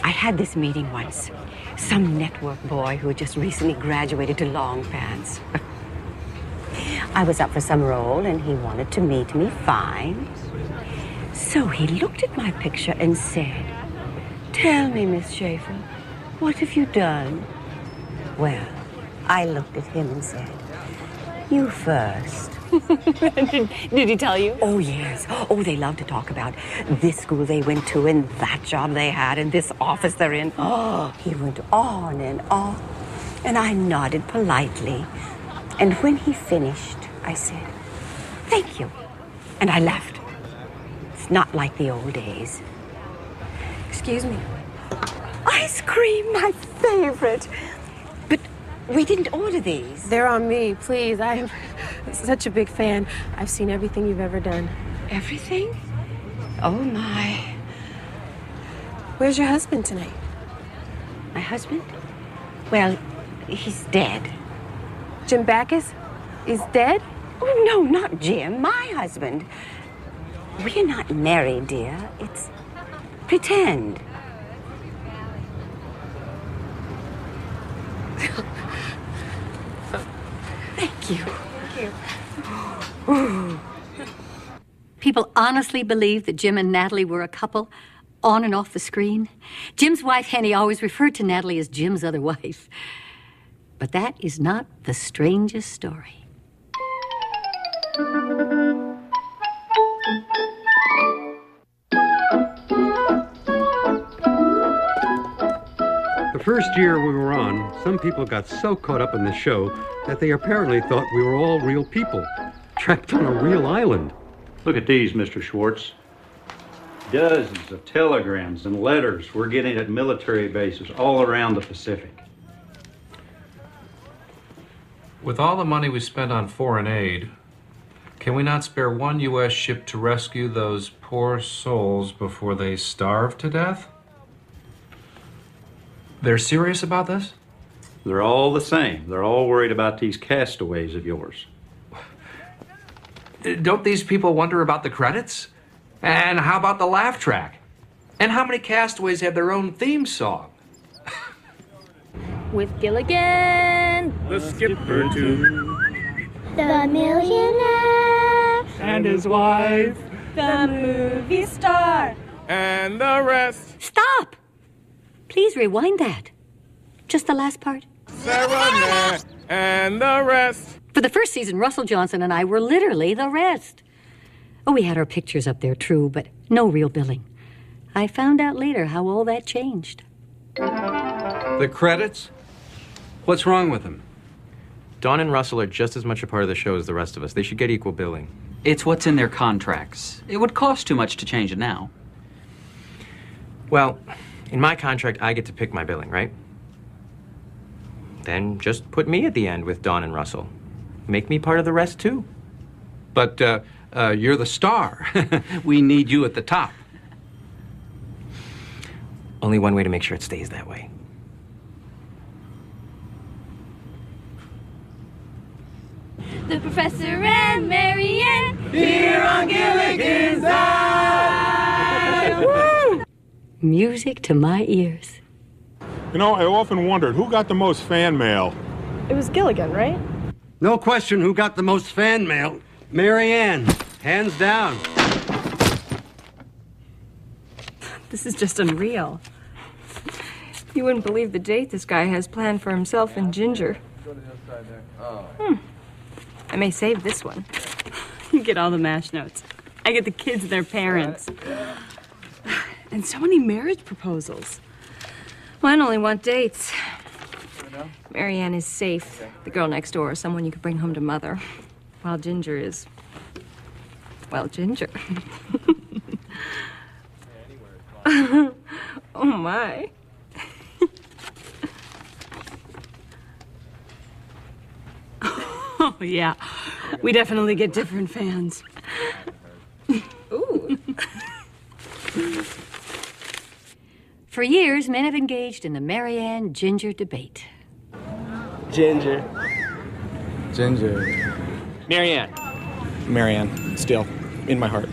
I had this meeting once. Some network boy who had just recently graduated to long pants. I was up for some role and he wanted to meet me fine. So he looked at my picture and said, "Tell me, Miss Schaefer, what have you done?" Well, I looked at him and said, "You first." Did he tell you? Oh, yes. Oh, they love to talk about this school they went to and that job they had and this office they're in. Oh, he went on and on. And I nodded politely. And when he finished, I said, "Thank you." And I left. It's not like the old days. Excuse me. Ice cream, my favorite. But we didn't order these. They're on me, please. I am such a big fan. I've seen everything you've ever done. Everything? Oh, my. Where's your husband tonight? My husband? Well, he's dead. Jim Backus is dead? Oh, no, not Jim. My husband. We're not married, dear. It's pretend. Thank you. Thank you. People honestly believed that Jim and Natalie were a couple on and off the screen. Jim's wife, Henny, always referred to Natalie as Jim's other wife. But that is not the strangest story. The first year we were on, some people got so caught up in the show that they apparently thought we were all real people, trapped on a real island. Look at these, Mr. Schwartz. Dozens of telegrams and letters we're getting at military bases all around the Pacific. With all the money we spend on foreign aid, can we not spare one U.S. ship to rescue those poor souls before they starve to death? They're serious about this? They're all the same. They're all worried about these castaways of yours. Don't these people wonder about the credits? And how about the laugh track? And how many castaways have their own theme song? With Gilligan, the skipper too, the millionaire, and his wife, the movie star, and the rest. Stop! Please rewind that. Just the last part. Sarah and the rest. For the first season, Russell Johnson and I were literally the rest. Oh, we had our pictures up there, true, but no real billing. I found out later how all that changed. The credits? What's wrong with them? Dawn and Russell are just as much a part of the show as the rest of us. They should get equal billing. It's what's in their contracts. It would cost too much to change it now. Well, in my contract, I get to pick my billing, right? Then just put me at the end with Dawn and Russell. Make me part of the rest, too. But you're the star. We need you at the top. Only one way to make sure it stays that way. the Professor and Marianne here on Gilligan's Eye. Woo! Music to my ears. You know, I often wondered who got the most fan mail. It was Gilligan, right? No question who got the most fan mail. Marianne, hands down. This is just unreal. You wouldn't believe the date this guy has planned for himself and Ginger. I may save this one. You get all the MASH notes. I get the kids and their parents. And so many marriage proposals. Mine only want dates. Marianne is safe. The girl next door is someone you could bring home to mother. While Ginger is... well, Ginger. Oh, my. Oh, yeah. We definitely get different fans. Ooh. For years, men have engaged in the Marianne-Ginger debate. Ginger. Marianne. Marianne, still, in my heart.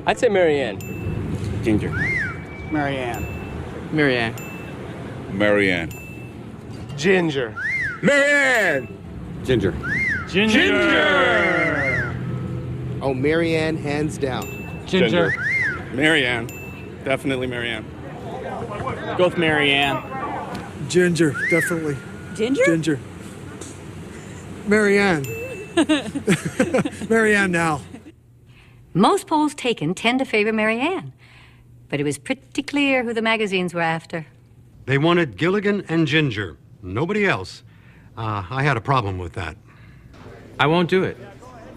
I'd say Marianne. Ginger. Marianne. Marianne. Marianne. Ginger. Marianne! Ginger. Ginger! Oh, Marianne, hands down. Ginger. Marianne. Definitely Marianne. Go with Marianne. Ginger, definitely. Ginger? Ginger. Marianne. Marianne now. Most polls taken tend to favor Marianne, but it was pretty clear who the magazines were after. They wanted Gilligan and Ginger, nobody else. I had a problem with that. I won't do it.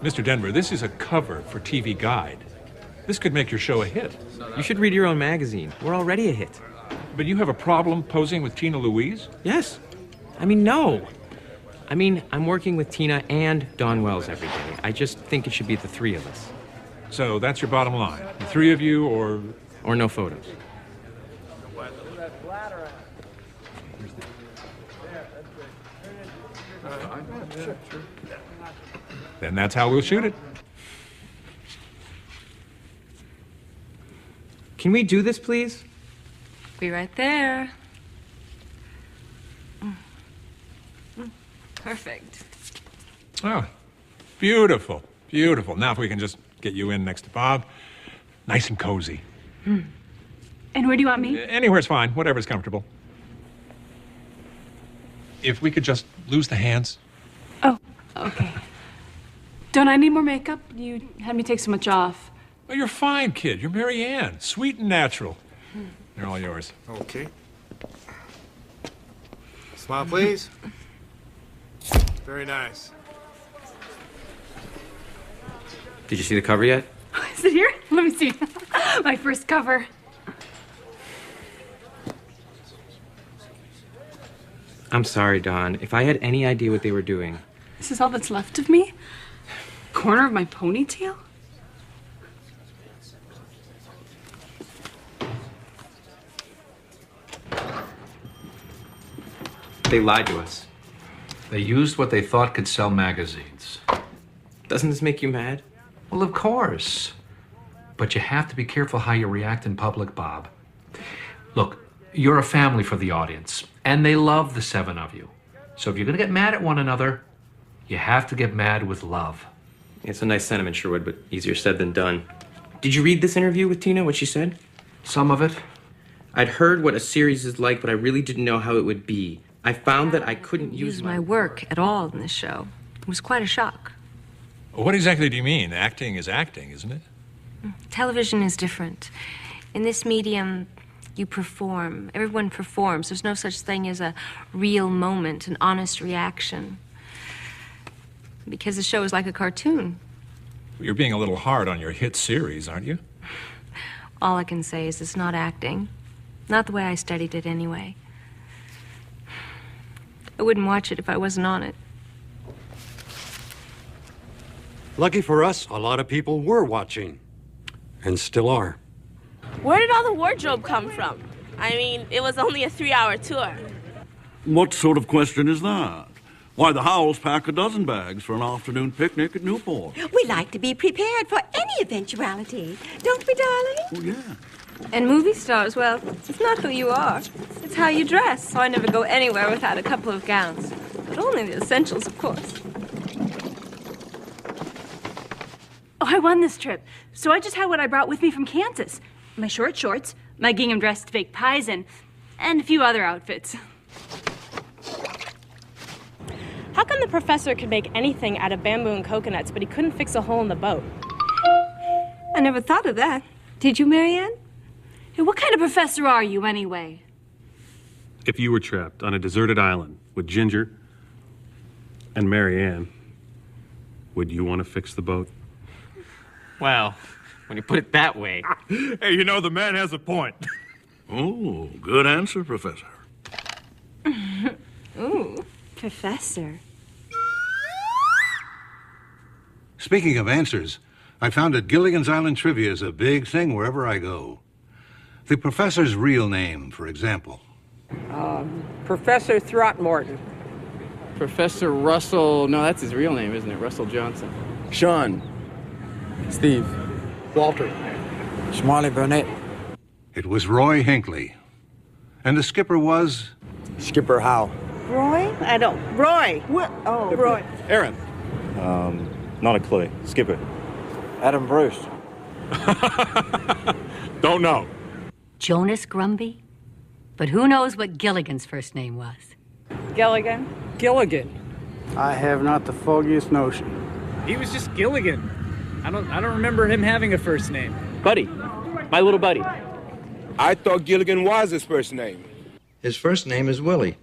Mr. Denver, this is a cover for TV Guide. This could make your show a hit. You should read your own magazine. We're already a hit. But you have a problem posing with Tina Louise? Yes. No. I'm working with Tina and Dawn Wells every day. I just think it should be the three of us. So that's your bottom line. The three of you, or no photos. Then that's how we'll shoot it. Can we do this, please? Be right there. Perfect. Oh, beautiful, beautiful. Now if we can just get you in next to Bob, nice and cozy. And where do you want me? Anywhere's fine, whatever's comfortable. If we could just lose the hands. Oh, okay. Don't I need more makeup? You had me take so much off. Well, you're fine, kid. You're Mary Ann. Sweet and natural. They're all yours. Okay. Smile, please. Very nice. Did you see the cover yet? Is it here? Let me see. My first cover. I'm sorry, Don. If I had any idea what they were doing. This is all that's left of me? Corner of my ponytail? They lied to us. They used what they thought could sell magazines. Doesn't this make you mad? Well, of course. But you have to be careful how you react in public, Bob. Look, you're a family for the audience, and they love the seven of you. So if you're gonna get mad at one another, you have to get mad with love. It's a nice sentiment, Sherwood, but easier said than done. Did you read this interview with Tina, what she said? Some of it. I'd heard what a series is like, but I really didn't know how it would be. I found that I couldn't use my work at all in this show. It was quite a shock. What exactly do you mean? Acting is acting, isn't it? Television is different. In this medium, you perform. Everyone performs. There's no such thing as a real moment, an honest reaction. Because the show is like a cartoon. You're being a little hard on your hit series, aren't you? All I can say is it's not acting. Not the way I studied it anyway. I wouldn't watch it if I wasn't on it. Lucky for us, a lot of people were watching. And still are. Where did all the wardrobe come from? I mean, it was only a 3-hour tour. What sort of question is that? Why, the Howells pack a dozen bags for an afternoon picnic at Newport. We like to be prepared for any eventuality, don't we, darling? Oh, yeah. And movie stars, well, it's not who you are. It's how you dress. So I never go anywhere without a couple of gowns. But only the essentials, of course. Oh, I won this trip. So I just had what I brought with me from Kansas. My short shorts, my gingham dress to bake pies in, and a few other outfits. How come the professor could make anything out of bamboo and coconuts, but he couldn't fix a hole in the boat? I never thought of that. Did you, Marianne? Hey, what kind of professor are you, anyway? If you were trapped on a deserted island with Ginger and Mary Ann, would you want to fix the boat? Well, when you put it that way. Hey, you know, the man has a point. Oh, good answer, Professor. Ooh, professor. Speaking of answers, I found that Gilligan's Island trivia is a big thing wherever I go. The professor's real name, for example. Professor Throckmorton. Professor Russell, no, that's his real name, isn't it? Russell Johnson. Sean. Steve. Walter. Smiley Burnett. It was Roy Hinckley. And the skipper was... Skipper Howe. Roy? Roy. What? Oh, Roy. Aaron. Not a clue. Skipper. Adam Bruce. Don't know. Jonas Grumby? But who knows what Gilligan's first name was? Gilligan. Gilligan. I have not the foggiest notion. He was just Gilligan. I don't remember him having a first name. Buddy. My little buddy. I thought Gilligan was his first name. His first name is Willie.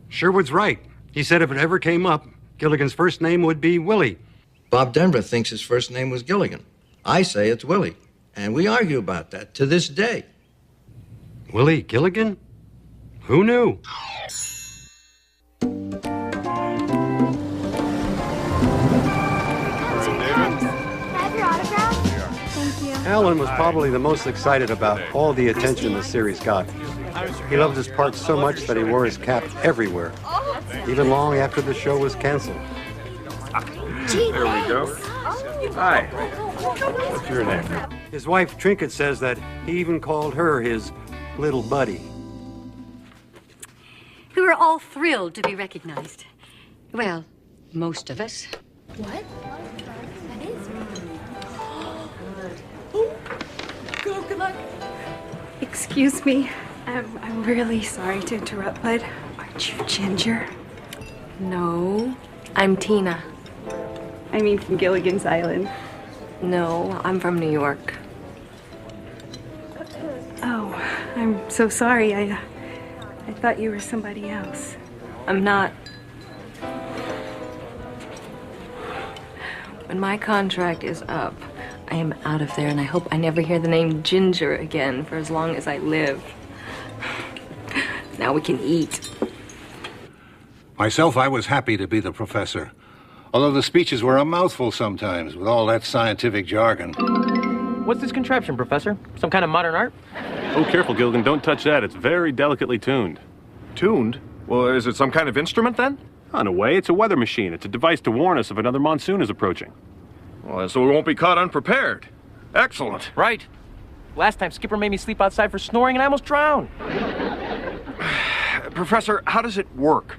Sherwood's right. He said if it ever came up, Gilligan's first name would be Willie. Bob Denver thinks his first name was Gilligan. I say it's Willie. And we argue about that to this day. Willie Gilligan? Who knew? Have your autograph? Thank you. Alan was probably the most excited about all the attention the series got. He loved his part so much that he wore his cap everywhere, even long after the show was canceled. There we go. Hi. What's your name? His wife, Trinket, says that he even called her his little buddy. We were all thrilled to be recognized. Well, most of us. What? That is. Good luck. Excuse me. I'm really sorry to interrupt, but aren't you Ginger? No, I'm Tina. I mean from Gilligan's Island. No, I'm from New York. Oh, I'm so sorry. I thought you were somebody else. I'm not. When my contract is up, I am out of there, and I hope I never hear the name Ginger again for as long as I live. Now we can eat. Myself, I was happy to be the professor. Although the speeches were a mouthful sometimes, with all that scientific jargon. What's this contraption, Professor? Some kind of modern art? Oh, careful, Gilligan. Don't touch that. It's very delicately tuned. Tuned? Well, is it some kind of instrument, then? In a way, it's a weather machine. It's a device to warn us if another monsoon is approaching. Well, so we won't be caught unprepared. Excellent. Right. Last time, Skipper made me sleep outside for snoring and I almost drowned. Professor, how does it work?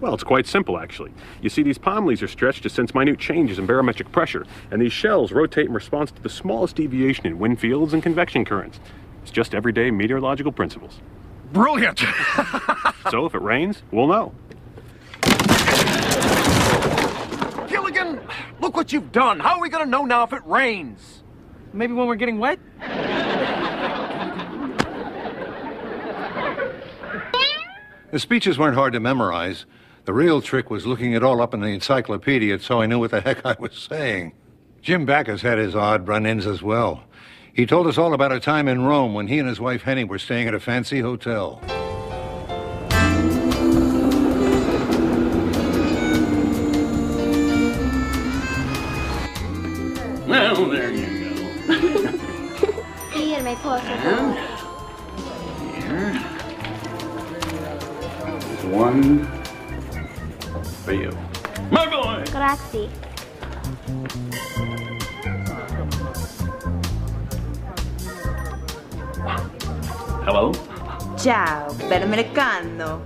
Well, it's quite simple, actually. You see, these palm leaves are stretched to sense minute changes in barometric pressure, and these shells rotate in response to the smallest deviation in wind fields and convection currents. It's just everyday meteorological principles. Brilliant! So if it rains, we'll know. Gilligan, look what you've done. How are we going to know now if it rains? Maybe when we're getting wet? The speeches weren't hard to memorize. The real trick was looking it all up in the encyclopedia so I knew what the heck I was saying. Jim Backus had his odd run-ins as well. He told us all about a time in Rome when he and his wife Henny were staying at a fancy hotel. Well, there you go. Firme, por favor. Here. One for you. My boy! Grazie. Hello? Ciao, bell'americano.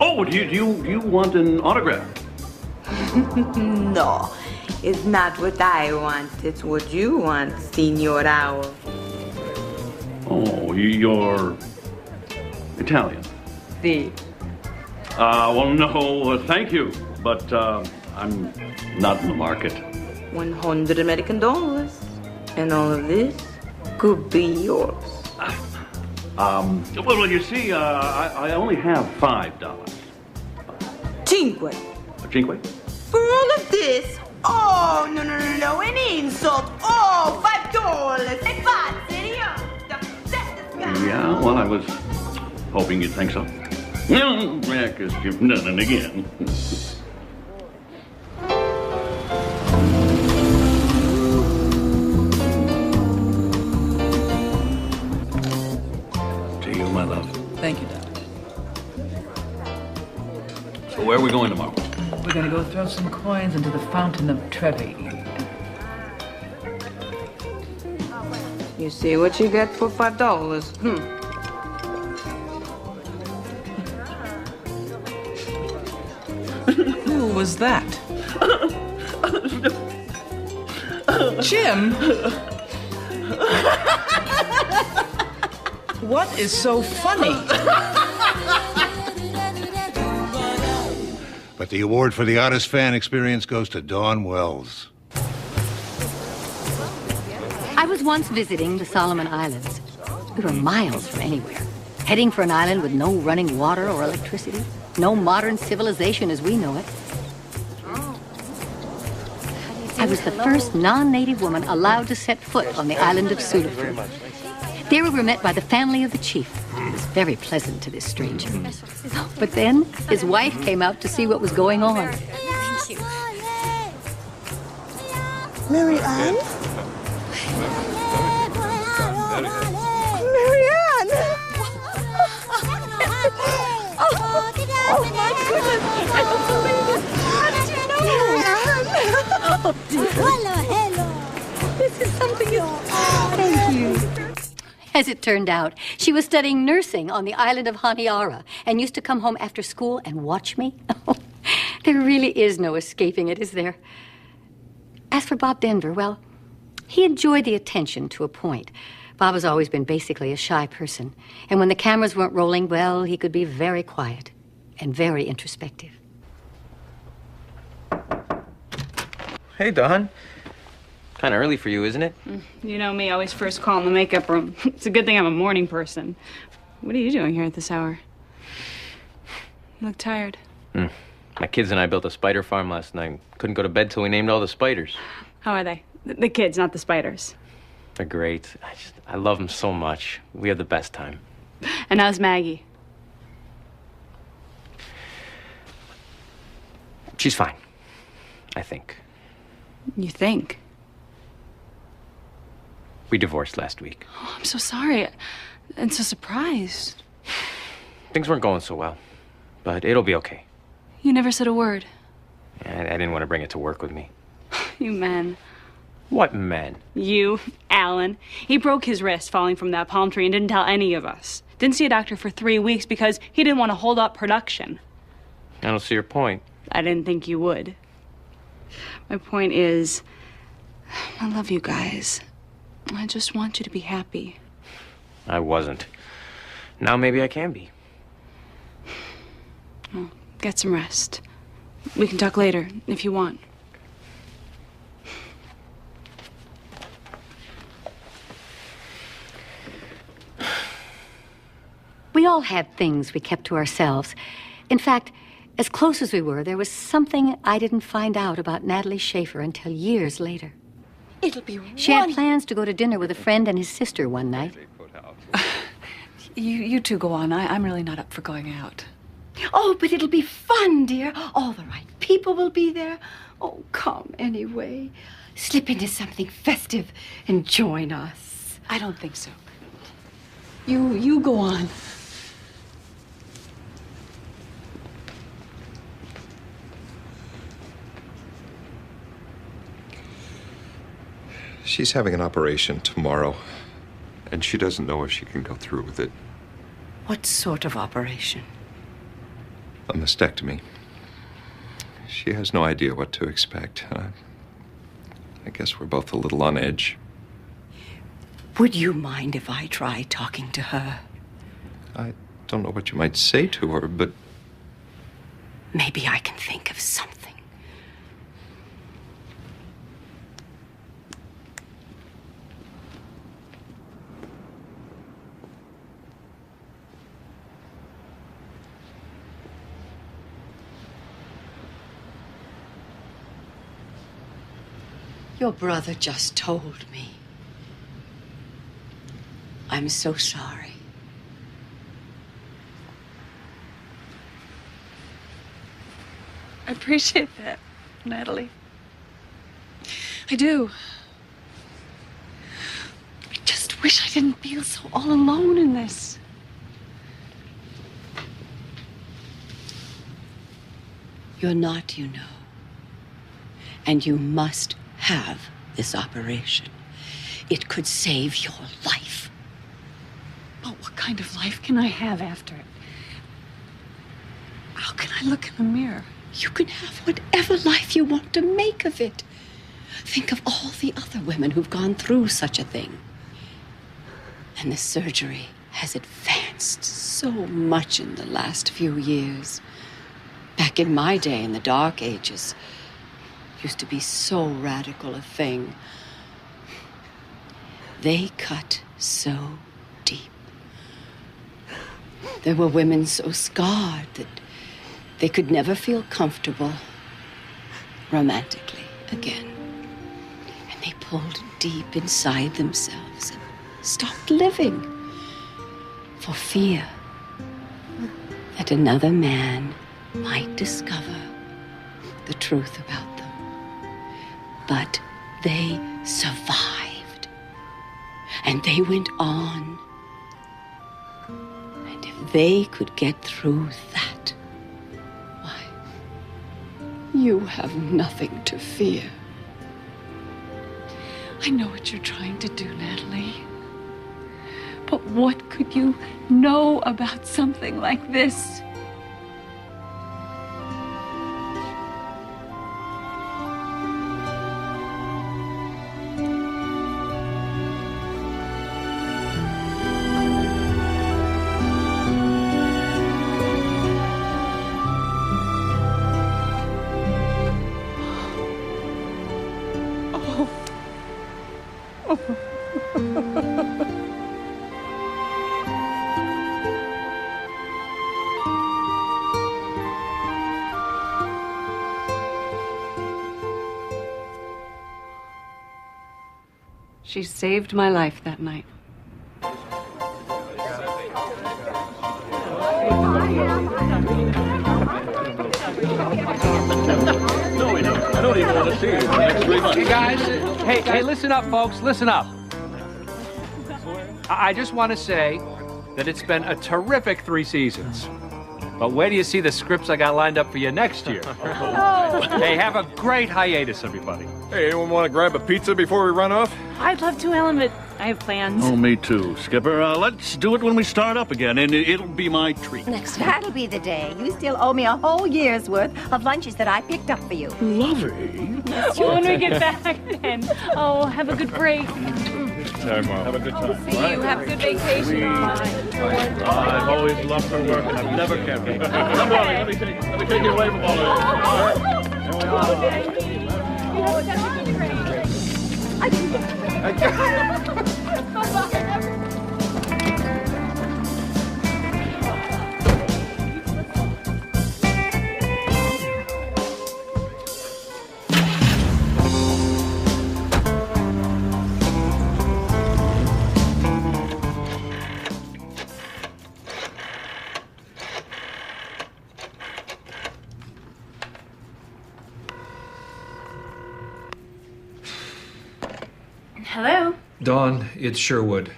Oh, do you want an autograph? No, it's not what I want. It's what you want, Signor Owl. Oh, you're Italian. Si. Well, no, thank you, but I'm not in the market. $100 American. And all of this could be yours. Well, you see, I only have $5. Cinque. Cinque? For all of this? Oh, no, an insult. Oh, $5. Sei pazzo, idiota. Yeah, well, I was hoping you'd think so. Yeah, because you've done it again. To you, my love. Thank you, Doc. So where are we going tomorrow? We're going to go throw some coins into the Fountain of Trevi. You see what you get for $5? Who was that? Jim? What is so funny? But the award for the oddest fan experience goes to Dawn Wells. I was once visiting the Solomon Islands. We were miles from anywhere, heading for an island with no running water or electricity, no modern civilization as we know it. I was the first non-native woman allowed to set foot on the island of Sulafu. There we were met by the family of the chief. It was very pleasant to this stranger. But then his wife came out to see what was going on. Thank you. Mary Ann? Marianne! Oh, my goodness! I don't believe it! How did you know? Hello. This is something Thank you. As it turned out, she was studying nursing on the island of Honiara and used to come home after school and watch me. There really is no escaping it, is there? As for Bob Denver, well, he enjoyed the attention to a point. Bob has always been basically a shy person. And when the cameras weren't rolling, well, he could be very quiet and very introspective. Hey, Dawn. Kind of early for you, isn't it? You know me, always first call in the makeup room. It's a good thing I'm a morning person. What are you doing here at this hour? You look tired. My kids and I built a spider farm last night. Couldn't go to bed till we named all the spiders. How are they? The kids, not the spiders. They're great. I love them so much. We have the best time. And how's Maggie? She's fine, I think. You think? We divorced last week. Oh, I'm so sorry. I'm so surprised. Things weren't going so well, but it'll be okay. You never said a word. I didn't want to bring it to work with me. You men. What men? You, Alan. He broke his wrist falling from that palm tree and didn't tell any of us. Didn't see a doctor for 3 weeks because he didn't want to hold up production. I don't see your point. I didn't think you would. My point is, I love you guys. I just want you to be happy. I wasn't. Now maybe I can be. Well, get some rest. We can talk later, if you want. We all had things we kept to ourselves. In fact, as close as we were, there was something I didn't find out about Natalie Schaefer until years later. It'll be She had plans to go to dinner with a friend and his sister one night. You two go on. I'm really not up for going out. Oh, but it'll be fun, dear. All the right people will be there. Oh, come anyway. Slip into something festive and join us. I don't think so. You go on. She's having an operation tomorrow, and she doesn't know if she can go through with it. What sort of operation? A mastectomy. She has no idea what to expect. I guess we're both a little on edge. Would you mind if I try talking to her? I don't know what you might say to her, but... Maybe I can think of something. Your brother just told me. I'm so sorry. I appreciate that, Natalie. I do. I just wish I didn't feel so all alone in this. You're not, you know. And you must have this operation. It could save your life. But what kind of life can I have after it? How can I look in the mirror? You can have whatever life you want to make of it. Think of all the other women who've gone through such a thing. And the surgery has advanced so much in the last few years. Back in my day, in the Dark Ages, used to be so radical a thing. They cut so deep. There were women so scarred that they could never feel comfortable romantically again. And they pulled deep inside themselves and stopped living for fear that another man might discover the truth about them. But they survived. And they went on. And if they could get through that, why, you have nothing to fear. I know what you're trying to do, Natalie. But what could you know about something like this? She saved my life that night. No, we don't. I don't even want to see you for the next 3 months. Hey, guys. Hey, listen up, folks. Listen up. I just want to say that it's been a terrific 3 seasons. But where do you see the scripts I got lined up for you next year? Hey, have a great hiatus, everybody. Hey, anyone want to grab a pizza before we run off? I'd love to, Ellen, but I have plans. Oh, me too, Skipper. Let's do it when we start up again, and it'll be my treat. That'll be the day. You still owe me a whole year's worth of lunches that I picked up for you. Lovely. Well, when we get back, then. Oh, have a good break. Sorry, Mom. Have a good time. See you. Have a good vacation. I've always loved her work, and I've never kept her. Come on, let me take you away from all of this. Hello? Dawn, it's Sherwood.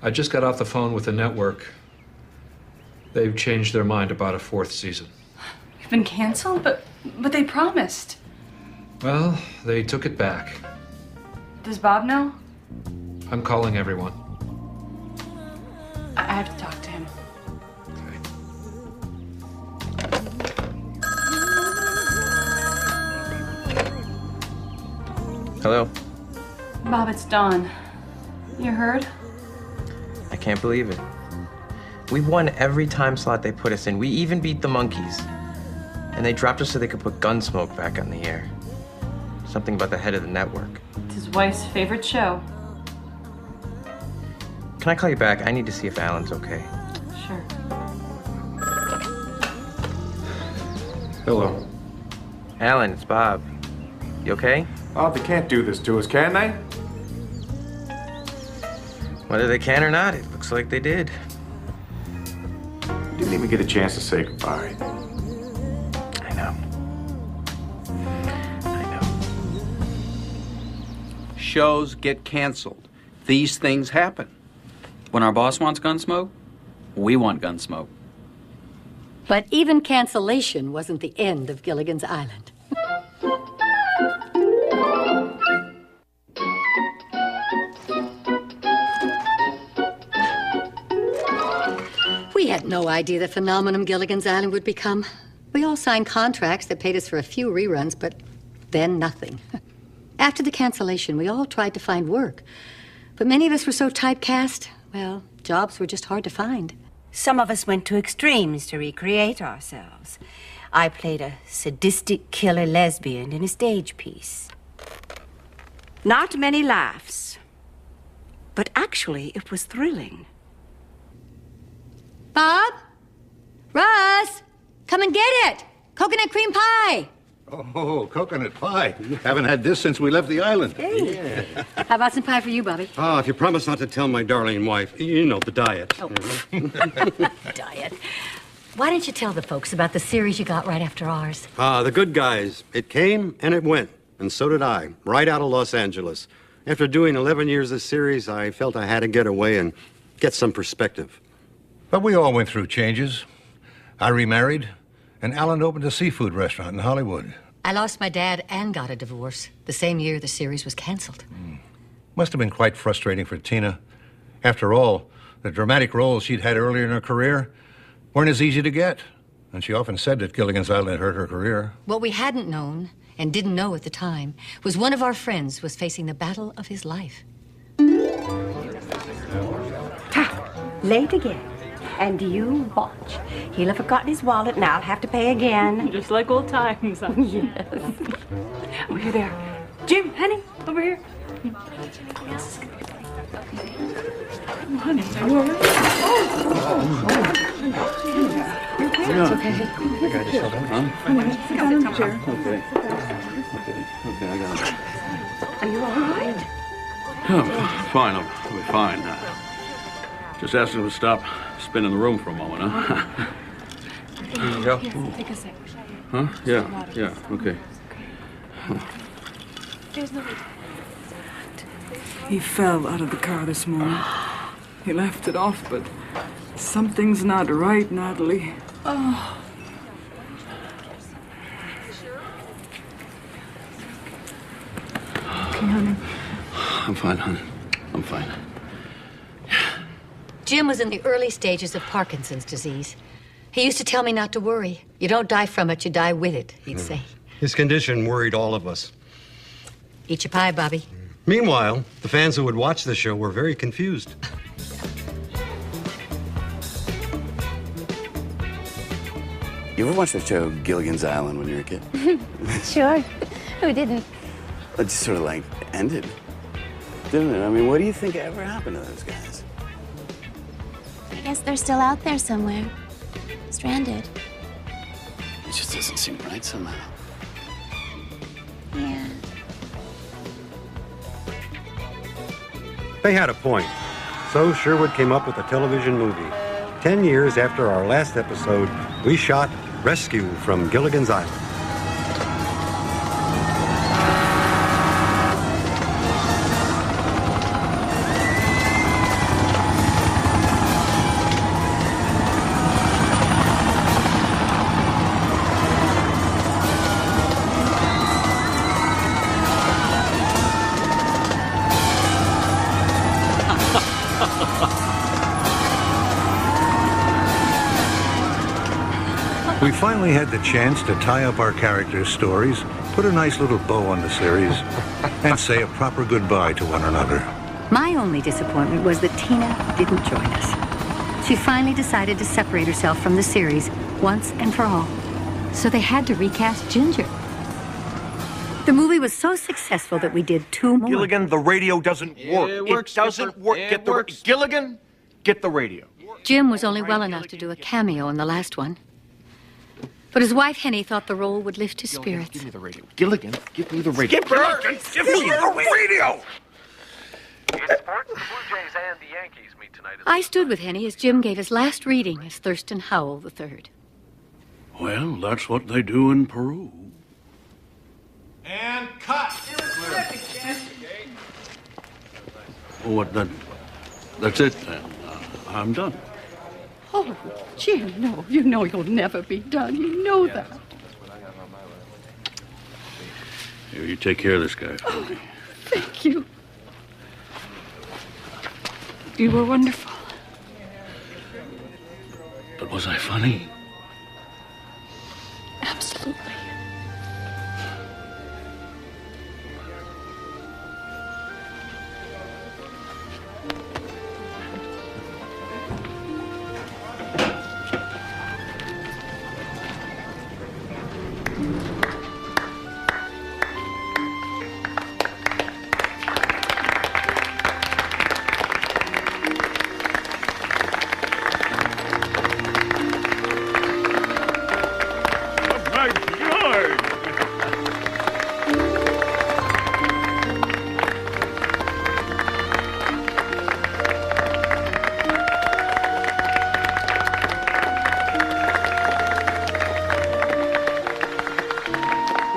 I just got off the phone with the network. They've changed their mind about a 4th season. You've been canceled? But they promised. Well, they took it back. Does Bob know? I'm calling everyone. I have to talk to him. Hello? Bob, it's Dawn. You heard? I can't believe it. We won every time slot they put us in. We even beat the Monkeys. And they dropped us so they could put Gunsmoke back on the air. Something about the head of the network. It's his wife's favorite show. Can I call you back? I need to see if Alan's okay. Sure. Hello. Alan, it's Bob. You okay? Oh, they can't do this to us, can they? Whether they can or not, it looks like they did. Didn't even get a chance to say goodbye. I know. Shows get canceled. These things happen. When our boss wants Gunsmoke, we want Gunsmoke. But even cancellation wasn't the end of Gilligan's Island. We had no idea the phenomenon Gilligan's Island would become. We all signed contracts that paid us for a few reruns, but then nothing. After the cancellation, we all tried to find work. But many of us were so typecast, well, jobs were just hard to find. Some of us went to extremes to recreate ourselves. I played a sadistic killer lesbian in a stage piece. Not many laughs, but actually it was thrilling. Bob? Russ? Come and get it! Coconut cream pie! Oh, coconut pie. Haven't had this since we left the island. Hey. How about some pie for you, Bobby? Ah, if you promise not to tell my darling wife, you know, the diet. Oh. Diet. Why don't you tell the folks about the series you got right after ours? The Good Guys. It came and it went, and so did I, right out of Los Angeles. After doing 11 years of series, I felt I had to get away and get some perspective. But we all went through changes. I remarried, and Alan opened a seafood restaurant in Hollywood. I lost my dad and got a divorce the same year the series was canceled. Must have been quite frustrating for Tina. After all, the dramatic roles she'd had earlier in her career weren't as easy to get. And she often said that Gilligan's Island hurt her career. What we hadn't known and didn't know at the time was one of our friends was facing the battle of his life. Late again. And you watch. He'll have forgotten his wallet and I'll have to pay again. Just like old times. Yes. Oh, you're there. Jim, honey, over here. Oh, honey, are you all right? Yeah. It's okay. I got it. Huh? Sit down in the chair. Okay, I got it. Are you all right? Yeah, fine, I'll be fine. Just ask him to stop spinning the room for a moment, huh? There you go. Yes, take a sec. Huh? Yeah, okay. There's no... He fell out of the car this morning. He laughed it off, but something's not right, Natalie. Oh. Okay, honey. I'm fine, honey. I'm fine. Jim was in the early stages of Parkinson's disease. He used to tell me not to worry. You don't die from it, you die with it, he'd say. His condition worried all of us. Eat your pie, Bobby. Meanwhile, the fans who would watch the show were very confused. You ever watched the show Gilligan's Island when you were a kid? Sure. Who didn't? It just sort of like ended, didn't it? I mean, what do you think ever happened to those guys? I guess they're still out there somewhere. Stranded. It just doesn't seem right somehow. Yeah. They had a point. So Sherwood came up with a television movie. 10 years after our last episode, we shot Rescue from Gilligan's Island. We finally had the chance to tie up our characters' stories, put a nice little bow on the series, and say a proper goodbye to one another. My only disappointment was that Tina didn't join us. She finally decided to separate herself from the series once and for all. So they had to recast Ginger. The movie was so successful that we did 2 more. Gilligan, the radio doesn't work. It doesn't work. Get the Gilligan, get the radio. Jim was only well enough to do a cameo in the last one. But his wife, Henny, thought the role would lift his spirits. Give me the radio. Gilligan, give me the radio. Gilligan, give me the radio! In sports, the Blue Jays and the Yankees meet tonight. I stood with Henny as Jim gave his last reading as Thurston Howell III. Well, that's what they do in Peru. And cut. That's it then. I'm done. Oh, Jim, no. You know you'll never be done. You know that. Here, you take care of this guy for me. Thank you. You were wonderful. But was I funny? Absolutely.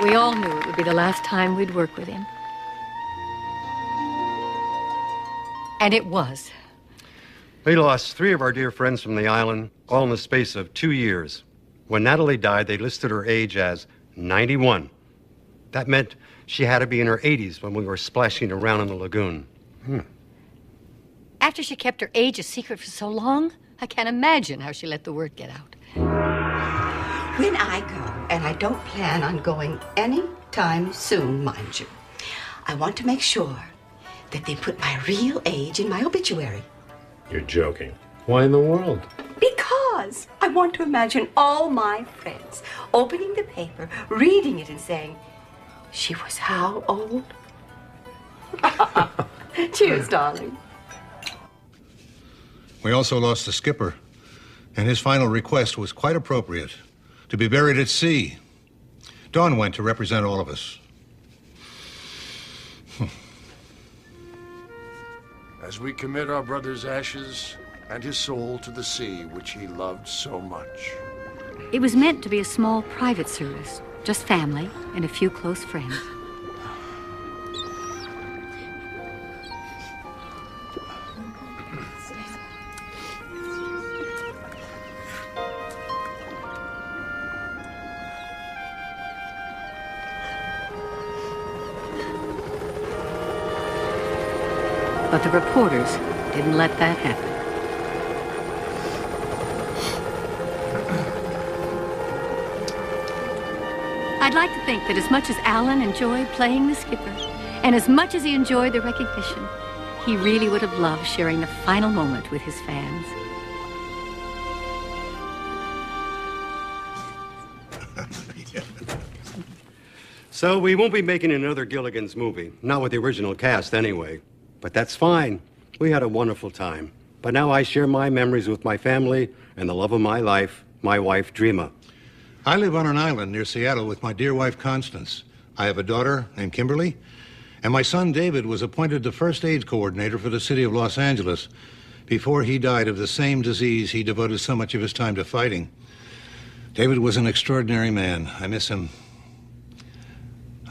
We all knew it would be the last time we'd work with him. And it was. We lost 3 of our dear friends from the island, all in the space of 2 years. When Natalie died, they listed her age as 91. That meant she had to be in her 80s when we were splashing around in the lagoon. After she kept her age a secret for so long, I can't imagine how she let the word get out. When I go, and I don't plan on going any time soon, mind you, I want to make sure that they put my real age in my obituary. You're joking. Why in the world? Because I want to imagine all my friends opening the paper, reading it, and saying, she was how old? Cheers, darling. We also lost the skipper, and his final request was quite appropriate, to be buried at sea. Dawn went to represent all of us. As we commit our brother's ashes and his soul to the sea, which he loved so much. It was meant to be a small private service, just family and a few close friends. But the reporters didn't let that happen. I'd like to think that as much as Alan enjoyed playing the skipper, and as much as he enjoyed the recognition, he really would have loved sharing the final moment with his fans. So we won't be making another Gilligan's movie. Not with the original cast, anyway. But that's fine. We had a wonderful time. But now I share my memories with my family and the love of my life, my wife, Dreama. I live on an island near Seattle with my dear wife, Constance. I have a daughter named Kimberly, and my son, David, was appointed the first aid coordinator for the city of Los Angeles before he died of the same disease he devoted so much of his time to fighting. David was an extraordinary man. I miss him.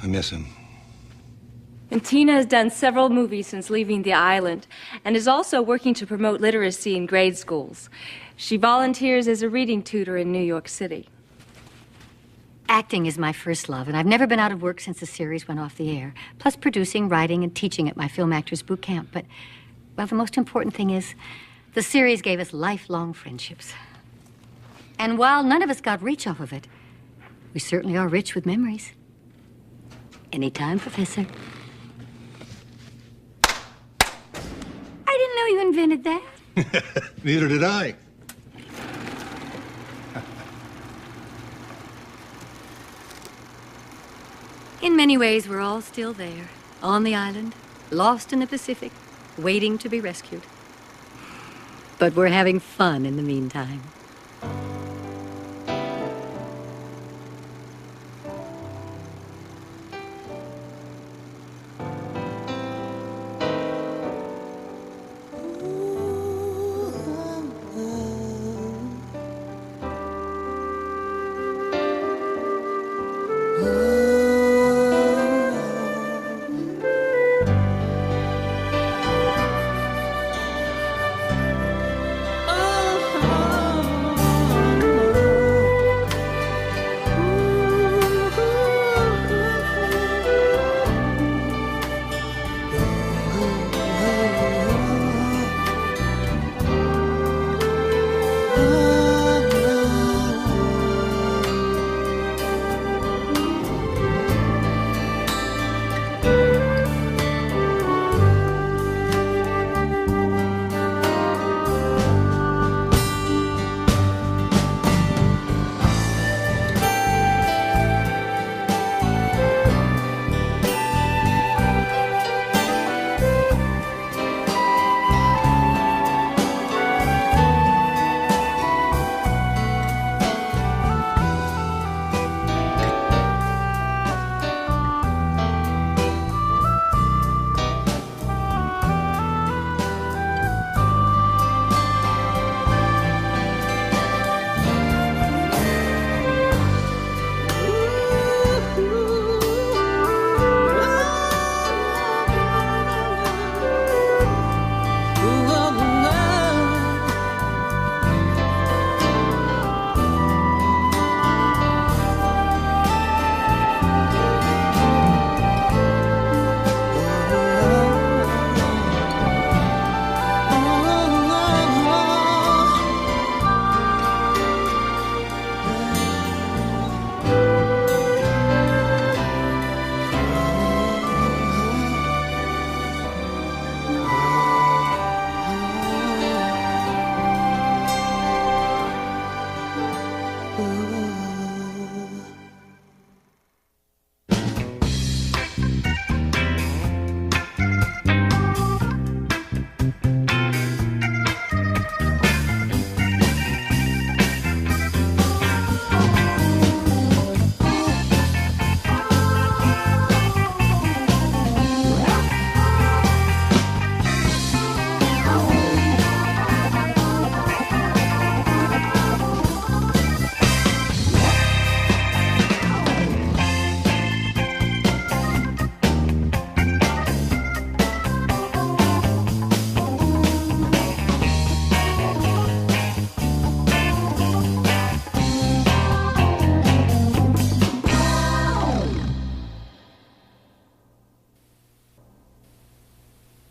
I miss him. And Tina has done several movies since leaving the island and is also working to promote literacy in grade schools. She volunteers as a reading tutor in New York City. Acting is my first love, and I've never been out of work since the series went off the air, plus producing, writing, and teaching at my Film Actors Boot Camp. But, well, the most important thing is the series gave us lifelong friendships. And while none of us got rich off of it, we certainly are rich with memories. Anytime, Professor. I didn't know you invented that. Neither did I. In many ways, we're all still there, on the island, lost in the Pacific, waiting to be rescued. But we're having fun in the meantime.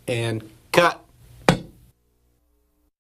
And cut.